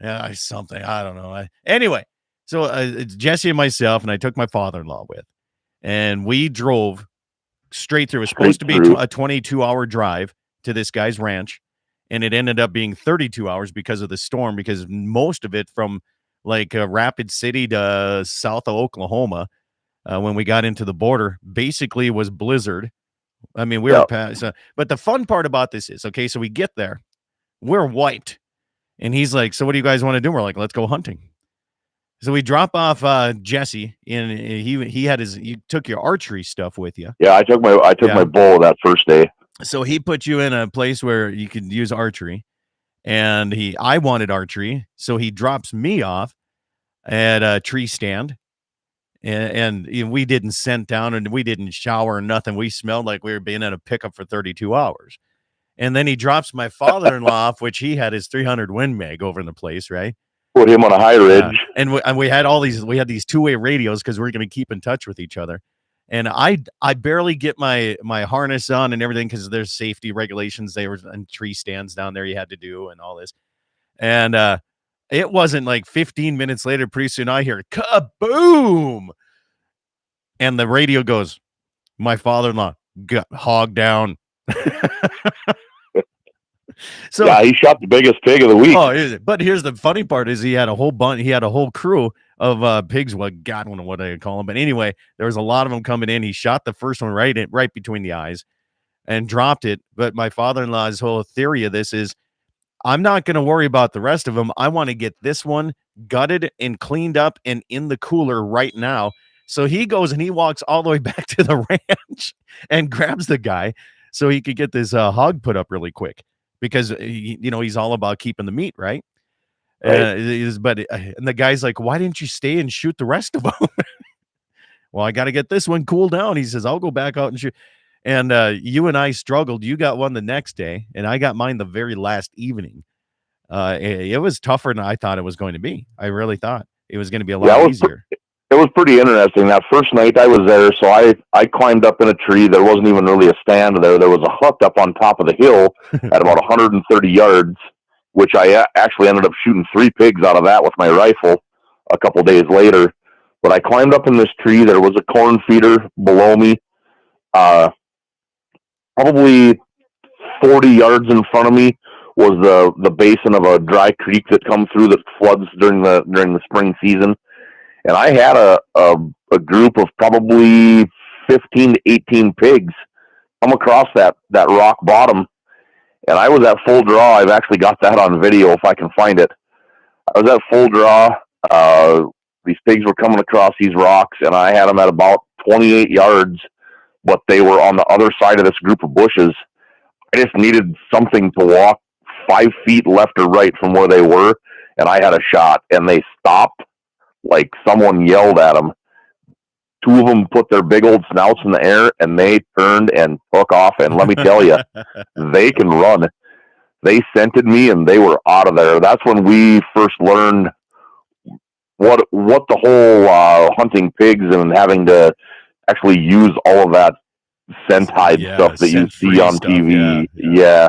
Yeah, something. I don't know. Anyway, so it's Jesse and myself, and I took my father-in-law with, and we drove straight through. It was supposed to be a 22-hour drive to this guy's ranch, and it ended up being 32 hours because of the storm, because most of it from like Rapid City to south of Oklahoma, when we got into the border, basically was blizzard. I mean, we were past. But the fun part about this is, okay, so we get there, we're wiped. And he's like, so what do you guys want to do? We're like, let's go hunting. So we drop off Jesse, and you took your archery stuff with you. Yeah, I took my bow that first day. So he put you in a place where you could use archery, and I wanted archery, so he drops me off at a tree stand, and we didn't scent down, and we didn't shower or nothing. We smelled like we were being in a pickup for 32 hours. And then he drops my father-in-law off, which he had his 300 Win Mag over in the place, right? Put him on a high ridge. And we had these two-way radios because we were going to keep in touch with each other. And I barely get my harness on and everything because there's safety regulations. They were in tree stands down there you had to do and all this. And it wasn't like 15 minutes later, pretty soon I hear kaboom. And the radio goes, my father-in-law got hogged down. So yeah, he shot the biggest pig of the week. Oh, but here's the funny part: is he had a whole crew of pigs. Well, God, I don't know what I call them, but anyway, there was a lot of them coming in. He shot the first one right between the eyes, and dropped it. But my father-in-law's whole theory of this is, I'm not going to worry about the rest of them. I want to get this one gutted and cleaned up and in the cooler right now. So he goes and he walks all the way back to the ranch and grabs the guy so he could get this hog put up really quick, because he's all about keeping the meat, right? And the guy's like, why didn't you stay and shoot the rest of them? Well, I got to get this one cooled down. He says, I'll go back out and shoot. And you and I struggled. You got one the next day, and I got mine the very last evening. It was tougher than I thought it was going to be. I really thought it was going to be a lot easier. It was pretty interesting. That first night I was there, so I climbed up in a tree. There wasn't even really a stand there. There was a hut up on top of the hill at about 130 yards, which I actually ended up shooting 3 pigs out of that with my rifle a couple days later. But I climbed up in this tree. There was a corn feeder below me, probably 40 yards in front of me was the basin of a dry creek that comes through that floods during the spring season. And I had a group of probably 15 to 18 pigs come across that rock bottom, and I was at full draw. I've actually got that on video if I can find it. I was at full draw. These pigs were coming across these rocks, and I had them at about 28 yards, but they were on the other side of this group of bushes. I just needed something to walk 5 feet left or right from where they were, and I had a shot, and they stopped like someone yelled at them. Two of them put their big old snouts in the air, and they turned and took off, and let me tell you, they can run. They scented me, and they were out of there. That's when we first learned what the whole hunting pigs and having to actually use all of that scent hide stuff that you see on TV. Yeah.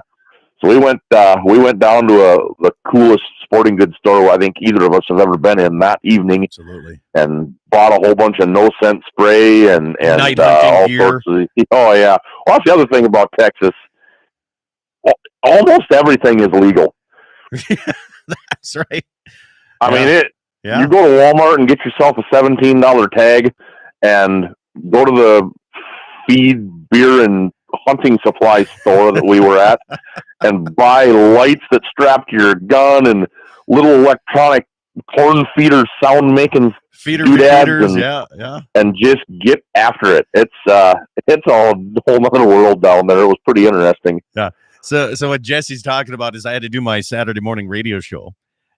So we went down to the coolest sporting goods store I think either of us have ever been in that evening. Absolutely. And bought a whole bunch of no scent spray and night all gear. sorts of. Oh yeah. Well, that's the other thing about Texas. Almost everything is legal. That's right. I mean, Yeah. You go to Walmart and get yourself a $17 tag and go to the feed, beer, and hunting supply store that we were at and buy lights that strap to your gun and little electronic corn feeder sound making feeders. And just get after it. It's a whole other world down there. It was pretty interesting. Yeah. So what Jesse's talking about is I had to do my Saturday morning radio show,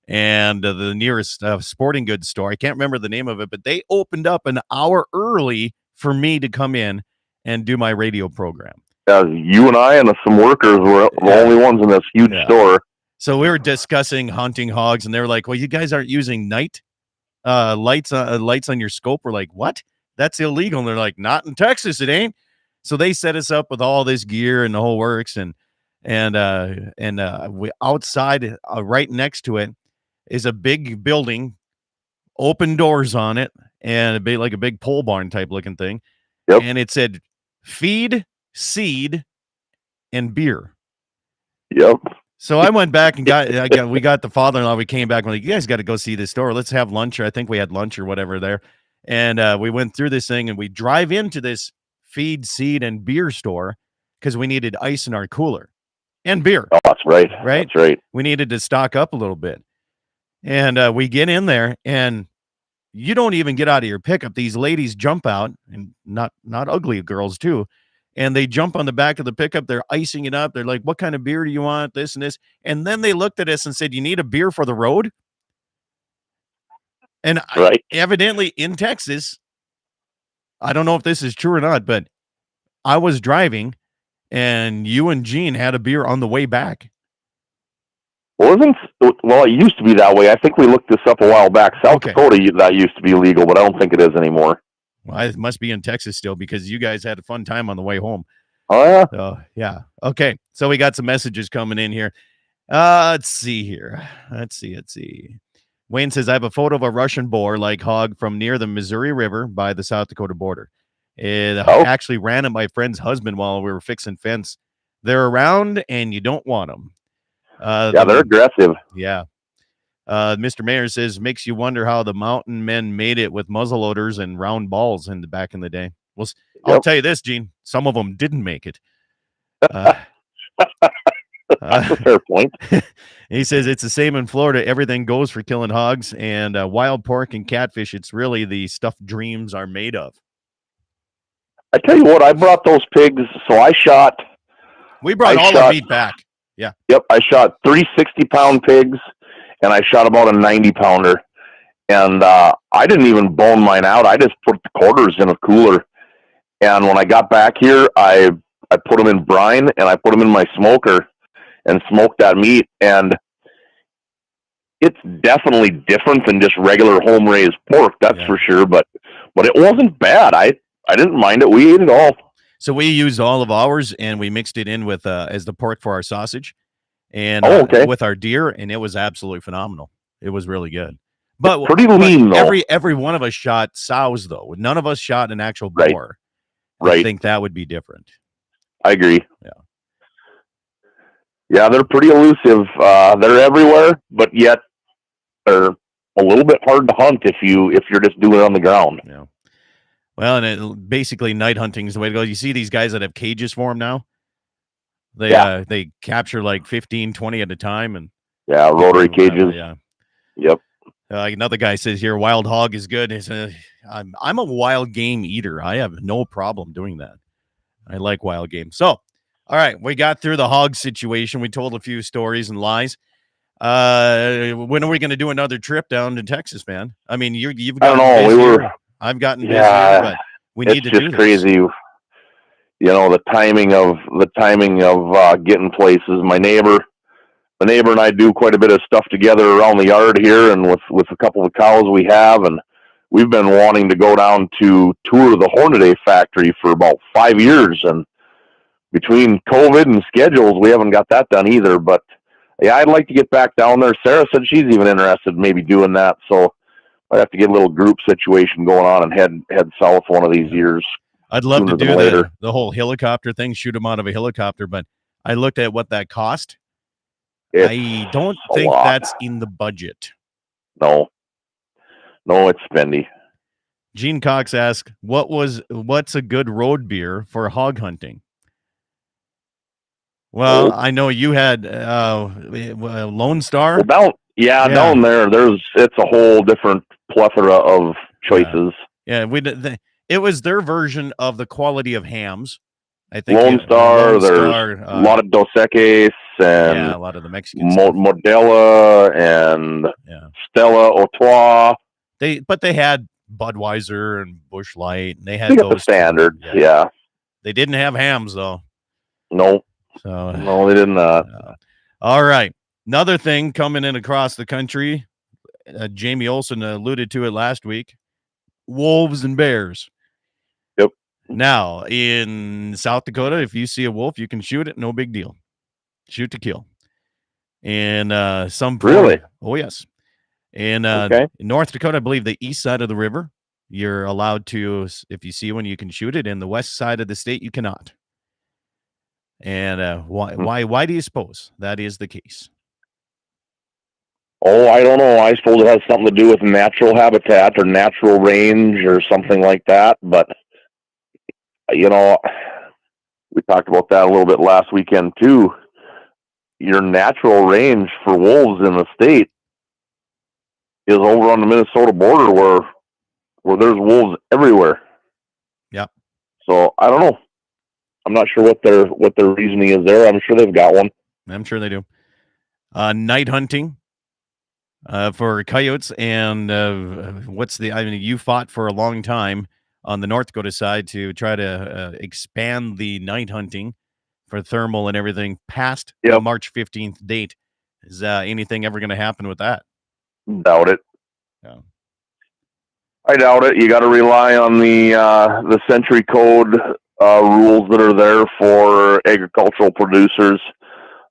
and the nearest sporting goods store, I can't remember the name of it, but they opened up an hour early for me to come in and do my radio program. You and I and some workers were the only ones in this huge store. So we were discussing hunting hogs, and they were like, well, you guys aren't using night lights on your scope. We're like, what? That's illegal. And they're like, not in Texas, it ain't. So they set us up with all this gear and the whole works, and we outside right next to it is a big building, open doors on it, and like a big pole barn type looking thing. Yep. And it said feed, seed, and beer. Yep. So I went back and we got the father-in-law. We came back and we're like, you guys got to go see this store. Let's have lunch. Or I think we had lunch or whatever there. And we went through this thing, and we drive into this feed, seed, and beer store because we needed ice in our cooler and beer. Oh, that's right. Right. That's right. We needed to stock up a little bit. And we get in there, and you don't even get out of your pickup. These ladies jump out, and not ugly girls too. And they jump on the back of the pickup. They're icing it up. They're like, what kind of beer do you want? This and this. And then they looked at us and said, you need a beer for the road? And evidently in Texas, I don't know if this is true or not, but I was driving, and you and Gene had a beer on the way back. Well, it used to be that way. I think we looked this up a while back. South Dakota, that used to be legal, but I don't think it is anymore. Well, it must be in Texas still because you guys had a fun time on the way home. Oh, yeah? So, yeah. Okay. So we got some messages coming in here. Let's see here. Let's see. Wayne says, I have a photo of a Russian boar-like hog from near the Missouri River by the South Dakota border. It actually ran at my friend's husband while we were fixing fence. They're around, and you don't want them. They're aggressive. Yeah. Mr. Mayor says, makes you wonder how the mountain men made it with muzzleloaders and round balls back in the day. Well, I'll tell you this, Gene, some of them didn't make it. That's a fair point. He says it's the same in Florida. Everything goes for killing hogs and wild pork and catfish. It's really the stuff dreams are made of. I tell you what, I brought those pigs. So we brought all the meat back. Yeah. Yep. I shot 3 60-pound pigs, and I shot about a 90-pounder. And I didn't even bone mine out. I just put the quarters in a cooler. And when I got back here, I put them in brine, and I put them in my smoker and smoked that meat. And it's definitely different than just regular home-raised pork, that's for sure. But it wasn't bad. I didn't mind it. We ate it all. So we used all of ours, and we mixed it in with as the pork for our sausage, and with our deer, and it was absolutely phenomenal. It was really good, but pretty lean though. Every one of us shot sows though. None of us shot an actual boar. Right. I think that would be different. I agree. Yeah. Yeah, they're pretty elusive. They're everywhere, but yet they're a little bit hard to hunt if you're just doing it on the ground. Yeah. Well, and basically night hunting is the way to go. You see these guys that have cages for them now. They capture like 15, 20 at a time, and Yeah, rotary cages. Yeah. Yep. Another guy says here, wild hog is good. I'm a wild game eater. I have no problem doing that. I like wild game. So, all right, we got through the hog situation. We told a few stories and lies. When are we going to do another trip down to Texas, man? I mean, you've I don't gotten know. busier. I've gotten busier, but we need to do this. It's just crazy. You know, the timing of getting places. My neighbor and I do quite a bit of stuff together around the yard here, and with a couple of cows we have, and we've been wanting to go down to tour the Hornaday factory for about 5 years, and between COVID and schedules, we haven't got that done either. But yeah, I'd like to get back down there. Sarah said she's even interested in maybe doing that, so I'd have to get a little group situation going on and head south one of these years. I'd love to do the whole helicopter thing, shoot them out of a helicopter, but I looked at what that cost. I don't think that's in the budget. No, it's spendy. Gene Cox asked, what's a good road beer for hog hunting? Well, I know you had Lone Star. Well, down there, it's a whole different plethora of choices. Yeah, it was their version of the quality of hams. I think Lone Star. There's a lot of Dos Equis and a lot of the Mexican Modelo and Stella Artois. They had Budweiser and Busch Light, and they had the standards. Yeah, they didn't have hams though. No, they did not. All right, another thing coming in across the country. Jamie Olson alluded to it last week. Wolves and bears. Yep. Now, in South Dakota, if you see a wolf, you can shoot it. No big deal. Shoot to kill. And Really? Oh, yes. And in North Dakota, I believe the east side of the river, you're allowed to, if you see one, you can shoot it. In the west side of the state, you cannot. And why do you suppose that is the case? Oh, I don't know. I suppose it has something to do with natural habitat or natural range or something like that. But, you know, we talked about that a little bit last weekend, too. Your natural range for wolves in the state is over on the Minnesota border where there's wolves everywhere. Yeah. So, I don't know. I'm not sure what their reasoning is there. I'm sure they've got one. I'm sure they do. Night hunting. For coyotes and you fought for a long time on the North Dakota side to try to expand the night hunting for thermal and everything past the March 15th date. Is anything ever going to happen with that? Doubt it. Yeah. I doubt it. You got to rely on the Century Code rules that are there for agricultural producers.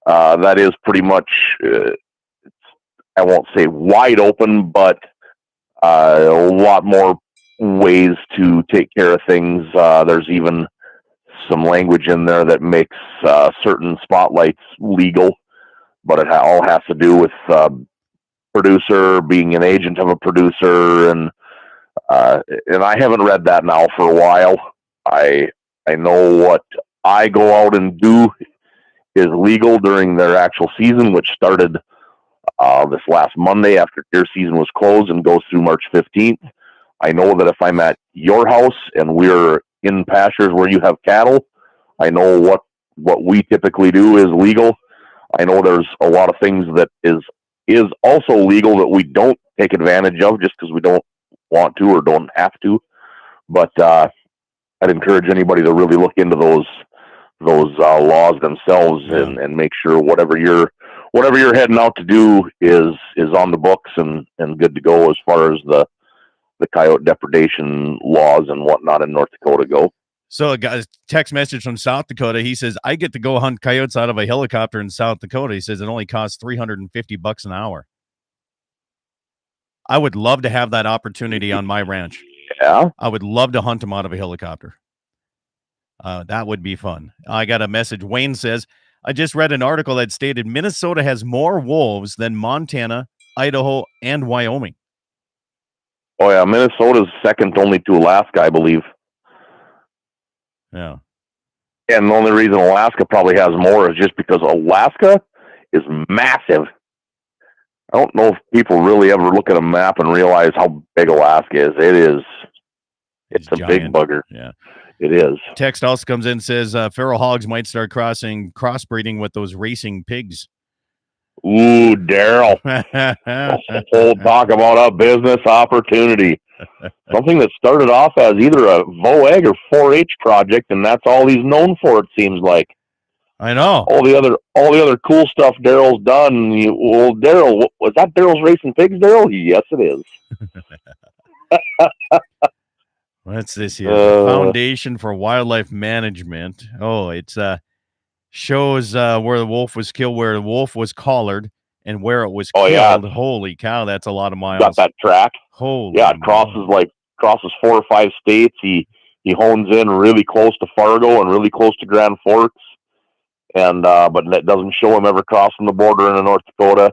That is pretty much... I won't say wide open, but a lot more ways to take care of things. There's even some language in there that makes certain spotlights legal, but it all has to do with producer being an agent of a producer, and I haven't read that now for a while. I know what I go out and do is legal during their actual season, which started this last Monday after deer season was closed and goes through March 15th. I know that if I'm at your house and we're in pastures where you have cattle, I know what we typically do is legal. I know there's a lot of things that is also legal that we don't take advantage of just because we don't want to or don't have to. But I'd encourage anybody to really look into those laws themselves and make sure whatever you're heading out to do is on the books and good to go as far as the coyote depredation laws and whatnot in North Dakota go. So a guy's text message from South Dakota. He says, I get to go hunt coyotes out of a helicopter in South Dakota. He says it only costs $350 an hour. I would love to have that opportunity on my ranch. Yeah. I would love to hunt them out of a helicopter. That would be fun. I got a message. Wayne says, I just read an article that stated Minnesota has more wolves than Montana, Idaho, and Wyoming. Oh yeah, Minnesota's second only to Alaska, I believe. Yeah. And the only reason Alaska probably has more is just because Alaska is massive. I don't know if people really ever look at a map and realize how big Alaska is. It's a big giant. bugger. Yeah. It is. Text also comes in and says feral hogs might start crossbreeding with those racing pigs. Ooh, Daryl. Whole talk about a business opportunity. Something that started off as either a VOAG or 4-H project, and that's all he's known for, it seems like. I know. All the other cool stuff Daryl's done. Well, Daryl, was that Daryl's Racing Pigs, Daryl? Yes, it is. What's this here? The Foundation for Wildlife Management. Oh, it's shows where the wolf was killed, where the wolf was collared, and where it was killed. Yeah. Holy cow, that's a lot of miles. Got that track. Holy yeah, it crosses 4 or 5 states. He hones in really close to Fargo and really close to Grand Forks, and but that doesn't show him ever crossing the border into North Dakota.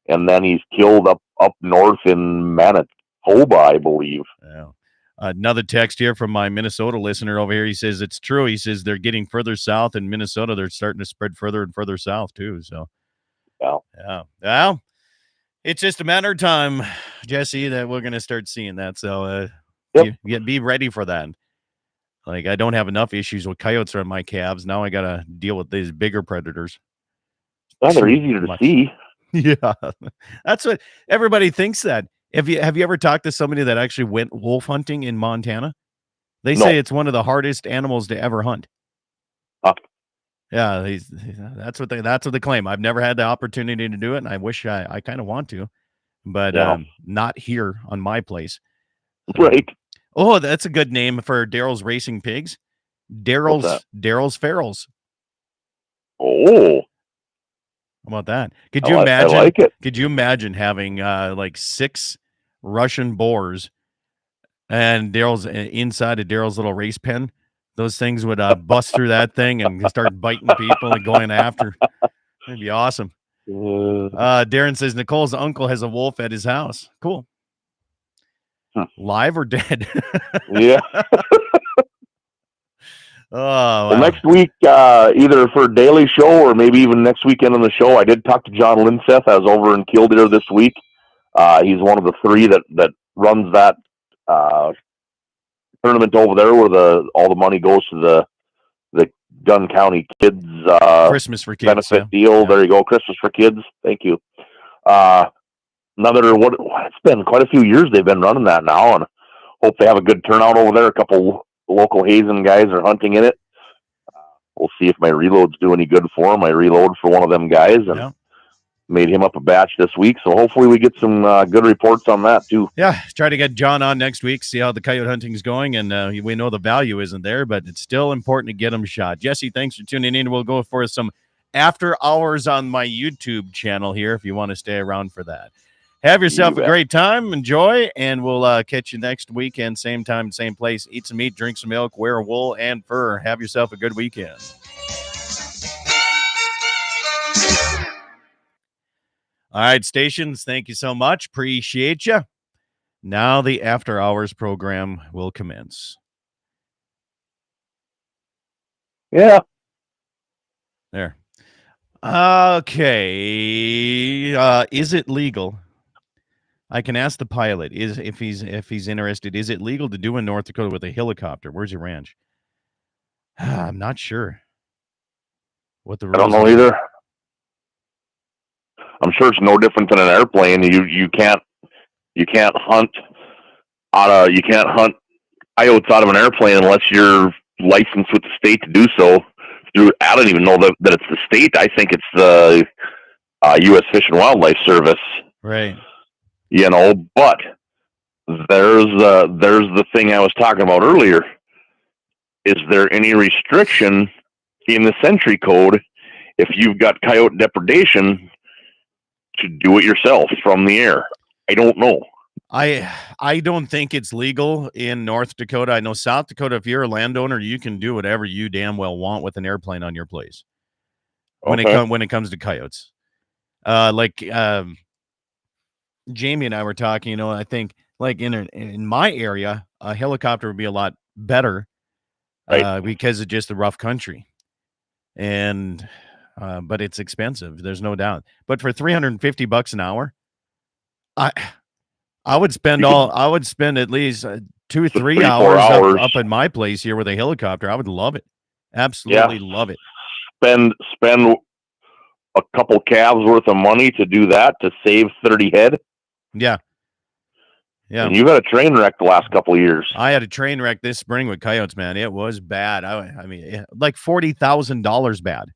And then he's killed up north in Manitoba, I believe. Yeah. Another text here from my Minnesota listener over here. He says it's true. He says they're getting further south in Minnesota. They're starting to spread further and further south too. So, yeah. Well, it's just a matter of time, Jesse, that we're going to start seeing that. So, be ready for that. Like, I don't have enough issues with coyotes on my calves. Now I got to deal with these bigger predators. Well, they're easier to see. Yeah, that's what everybody thinks. That have you ever talked to somebody that actually went wolf hunting in Montana? They say it's one of the hardest animals to ever hunt. Yeah, that's what they claim. I've never had the opportunity to do it, and I wish I kind of want to, but not here on my place. Right. Oh, that's a good name for Daryl's Racing Pigs. Daryl's Ferals. Oh. How about that? Could you imagine? I like it. Could you imagine having like 6 Russian boars and Daryl's inside of Daryl's little race pen? Those things would bust through that thing and start biting people and going after. That'd be awesome. Darren says Nicole's uncle has a wolf at his house. Cool. Live or dead? Yeah. Oh, well, next week, either for Daily Show or maybe even next weekend on the show, I did talk to John Linseth. I was over in Killdeer this week. He's one of the 3 that runs that tournament over there, where all the money goes to the Gun County Kids Christmas for Kids benefit deal. Yeah. There you go, Christmas for Kids. Thank you. It's been quite a few years they've been running that now, and hope they have a good turnout over there. A couple local Hazen guys are hunting in it. We'll see if my reloads do any good for him. I reload for one of them guys and made him up a batch this week. So hopefully we get some good reports on that too. Yeah, try to get John on next week, see how the coyote hunting is going. And we know the value isn't there, but it's still important to get them shot. Jesse, thanks for tuning in. We'll go for some after hours on my YouTube channel here if you want to stay around for that. Have yourself a great time. Enjoy, and we'll catch you next weekend, same time, same place. Eat some meat, drink some milk, wear wool and fur. Have yourself a good weekend. All right, stations, thank you so much. Appreciate you. Now the after hours program will commence. Yeah. There. Okay. Is it legal? I can ask the pilot if he's interested. Is it legal to do in North Dakota with a helicopter? Where's your ranch? I'm not sure. What the rules I don't know either. I'm sure it's no different than an airplane. You can't hunt coyotes out of an airplane unless you're licensed with the state to do so. I don't even know that it's the state. I think it's the U.S. Fish and Wildlife Service. Right. But there's the thing I was talking about earlier. Is there any restriction in the Century Code if you've got coyote depredation to do it yourself from the air? I don't know. I don't think it's legal in North Dakota. I know South Dakota, if you're a landowner, you can do whatever you damn well want with an airplane on your place. when Okay. it comes to coyotes. Jamie and I were talking, you know, I think like in my area, a helicopter would be a lot better Right. because of just the rough country. And but it's expensive, there's no doubt. But for $350 an hour, I would spend at least 2-3 3-4 hours hours. up in my place here with a helicopter. I would love it. Absolutely love it. Spend a couple calves worth of money to do that, to save 30 head. Yeah. And you've had a train wreck the last couple of years. I had a train wreck this spring with coyotes, man. It was bad. I mean, like $40,000 bad.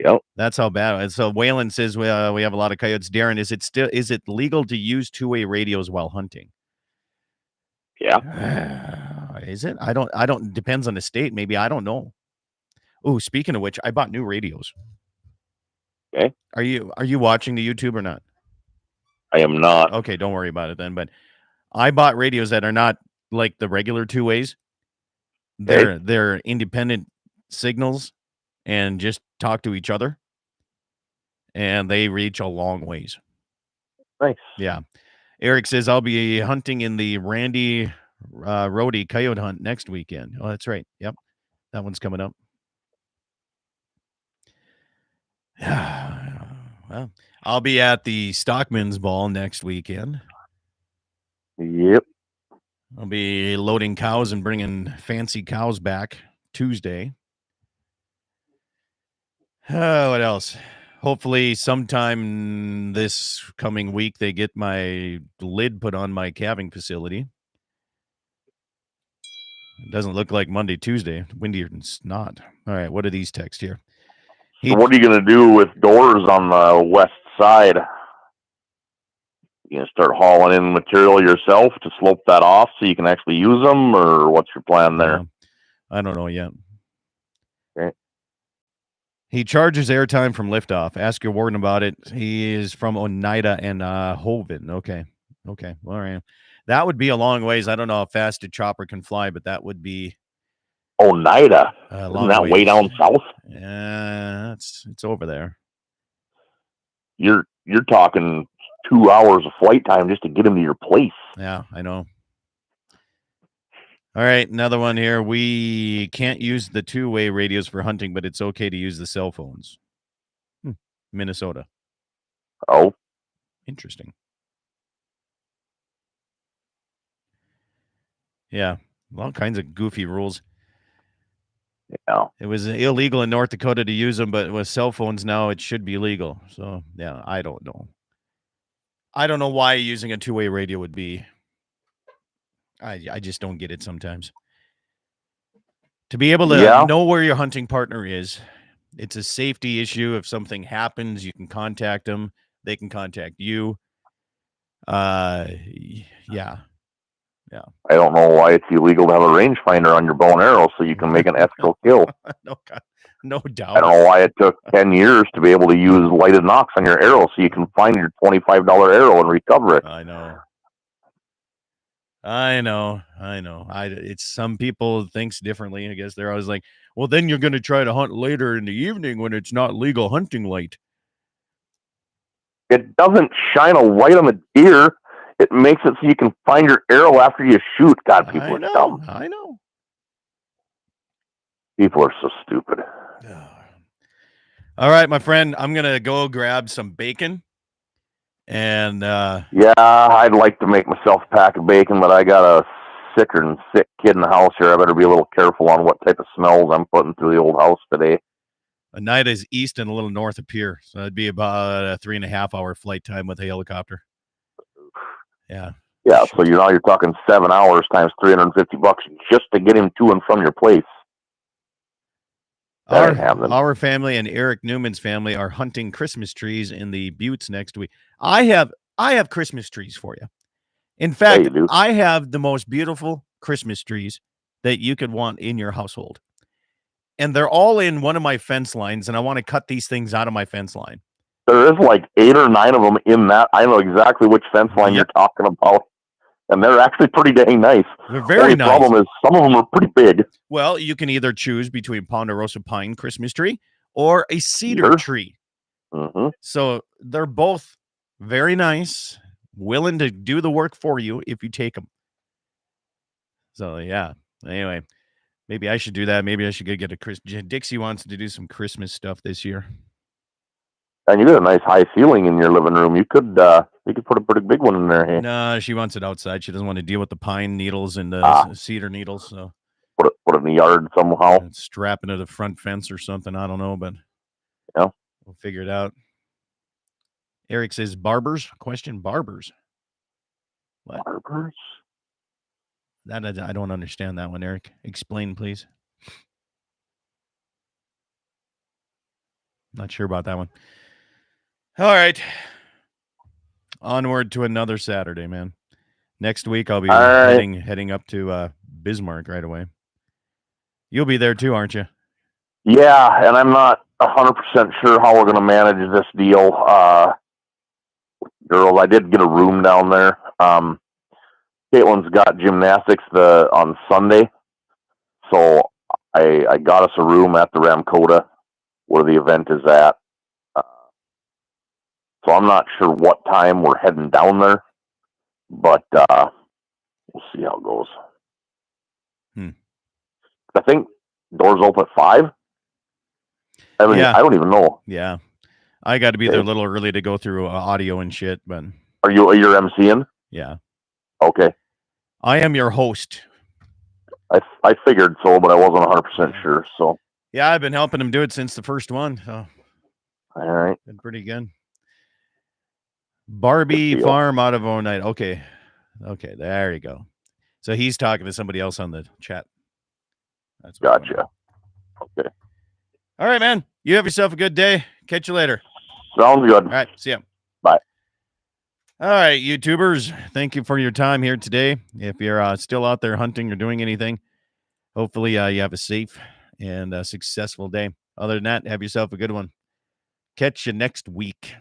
Yep. That's how bad. And so Waylon says we have a lot of coyotes. Darren, is it legal to use two-way radios while hunting? Yeah. Is it? I don't. Depends on the state. Maybe, I don't know. Oh, speaking of which, I bought new radios. Okay. Are you watching the YouTube or not? I am not. Okay, don't worry about it then. But I bought radios that are not like the regular two ways. They're independent signals and just talk to each other, and they reach a long ways. Nice. Yeah. Eric says I'll be hunting in the Randy Rohde coyote hunt next weekend. Oh, that's right. Yep, that one's coming up. Well, I'll be at the Stockman's Ball next weekend. Yep. I'll be loading cows and bringing fancy cows back Tuesday. What else? Hopefully sometime this coming week they get my lid put on my calving facility. It doesn't look like Monday, Tuesday. Windy or it's not. All right, what are these texts here? So what are you going to do with doors on the west side? You going to start hauling in material yourself to slope that off so you can actually use them, or what's your plan there? I don't know yet. Okay. He charges airtime from liftoff. Ask your warden about it. He is from Oneida and Hoven. Okay. All right. That would be a long ways. I don't know how fast a chopper can fly, but that would be Oneida. Isn't that way down south? Yeah, it's over there. You're talking 2 hours of flight time just to get him to your place. Yeah, I know. All right, another one here. We can't use the two-way radios for hunting, but it's okay to use the cell phones. Minnesota. Oh. Interesting. Yeah, all kinds of goofy rules. Yeah. It was illegal in North Dakota to use them, but with cell phones now, it should be legal. So, yeah, I don't know. I don't know why using a two-way radio would be. I just don't get it sometimes. To be able to know where your hunting partner is, it's a safety issue. If something happens, you can contact them. They can contact you. Yeah. I don't know why it's illegal to have a rangefinder on your bow and arrow so you can make an ethical kill. No doubt. I don't know why it took 10 years to be able to use lighted knocks on your arrow so you can find your $25 arrow and recover it. I know. It's some people thinks differently. I guess they're always like, well, then you're going to try to hunt later in the evening when it's not legal hunting light. It doesn't shine a light on the deer. It makes it so you can find your arrow after you shoot. God, people are dumb. I know. People are so stupid. All right, my friend, I'm going to go grab some bacon. And yeah, I'd like to make myself a pack of bacon, but I got a sick kid in the house here. I better be a little careful on what type of smells I'm putting through the old house today. Oneida is east and a little north of Pierre, so it'd be about a 3.5-hour flight time with a helicopter. Yeah. So you're talking 7 hours times $350 just to get him to and from your place. Our family and Eric Newman's family are hunting Christmas trees in the Buttes next week. I have Christmas trees for you. In fact, I have the most beautiful Christmas trees that you could want in your household. And they're all in one of my fence lines, and I want to cut these things out of my fence line. There is like 8 or 9 of them in that. I know exactly which fence line you're talking about. And they're actually pretty dang nice. They're very nice. The problem is some of them are pretty big. Well, you can either choose between Ponderosa Pine Christmas tree or a cedar Sure. tree. Mm-hmm. So they're both very nice, willing to do the work for you if you take them. So yeah. Anyway, maybe I should do that. Maybe I should go get a Dixie wants to do some Christmas stuff this year. And you got a nice high ceiling in your living room. You could put a pretty big one in there. Hey, No, she wants it outside. She doesn't want to deal with the pine needles and the cedar needles. So put it in the yard somehow. strap it to the front fence or something. I don't know, but Yeah. we'll figure it out. Eric says barbers? Question barbers. What? Barbers? That I don't understand that one, Eric. Explain, please. Not sure about that one. All right. Onward to another Saturday, man. Next week I'll be heading up to Bismarck right away. You'll be there too, aren't you? Yeah, and I'm not 100% sure how we're going to manage this deal. Girls, I did get a room down there. Caitlin's got gymnastics on Sunday, so I got us a room at the Ramkota where the event is at. So I'm not sure what time we're heading down there, but we'll see how it goes. I think doors open at 5. I don't even know. Yeah, I got to be there a little early to go through audio and shit. But you're MCing? Yeah. Okay. I am your host. I figured so, but I wasn't 100% sure. So yeah, I've been helping him do it since the first one. So all right, been pretty good. Barbie Farm out of Oneida. Okay, there you go. So he's talking to somebody else on the chat. That's gotcha. Okay. All right, man. You have yourself a good day. Catch you later. Sounds good. All right. See ya. Bye. All right, YouTubers. Thank you for your time here today. If you're still out there hunting or doing anything, hopefully you have a safe and successful day. Other than that, have yourself a good one. Catch you next week.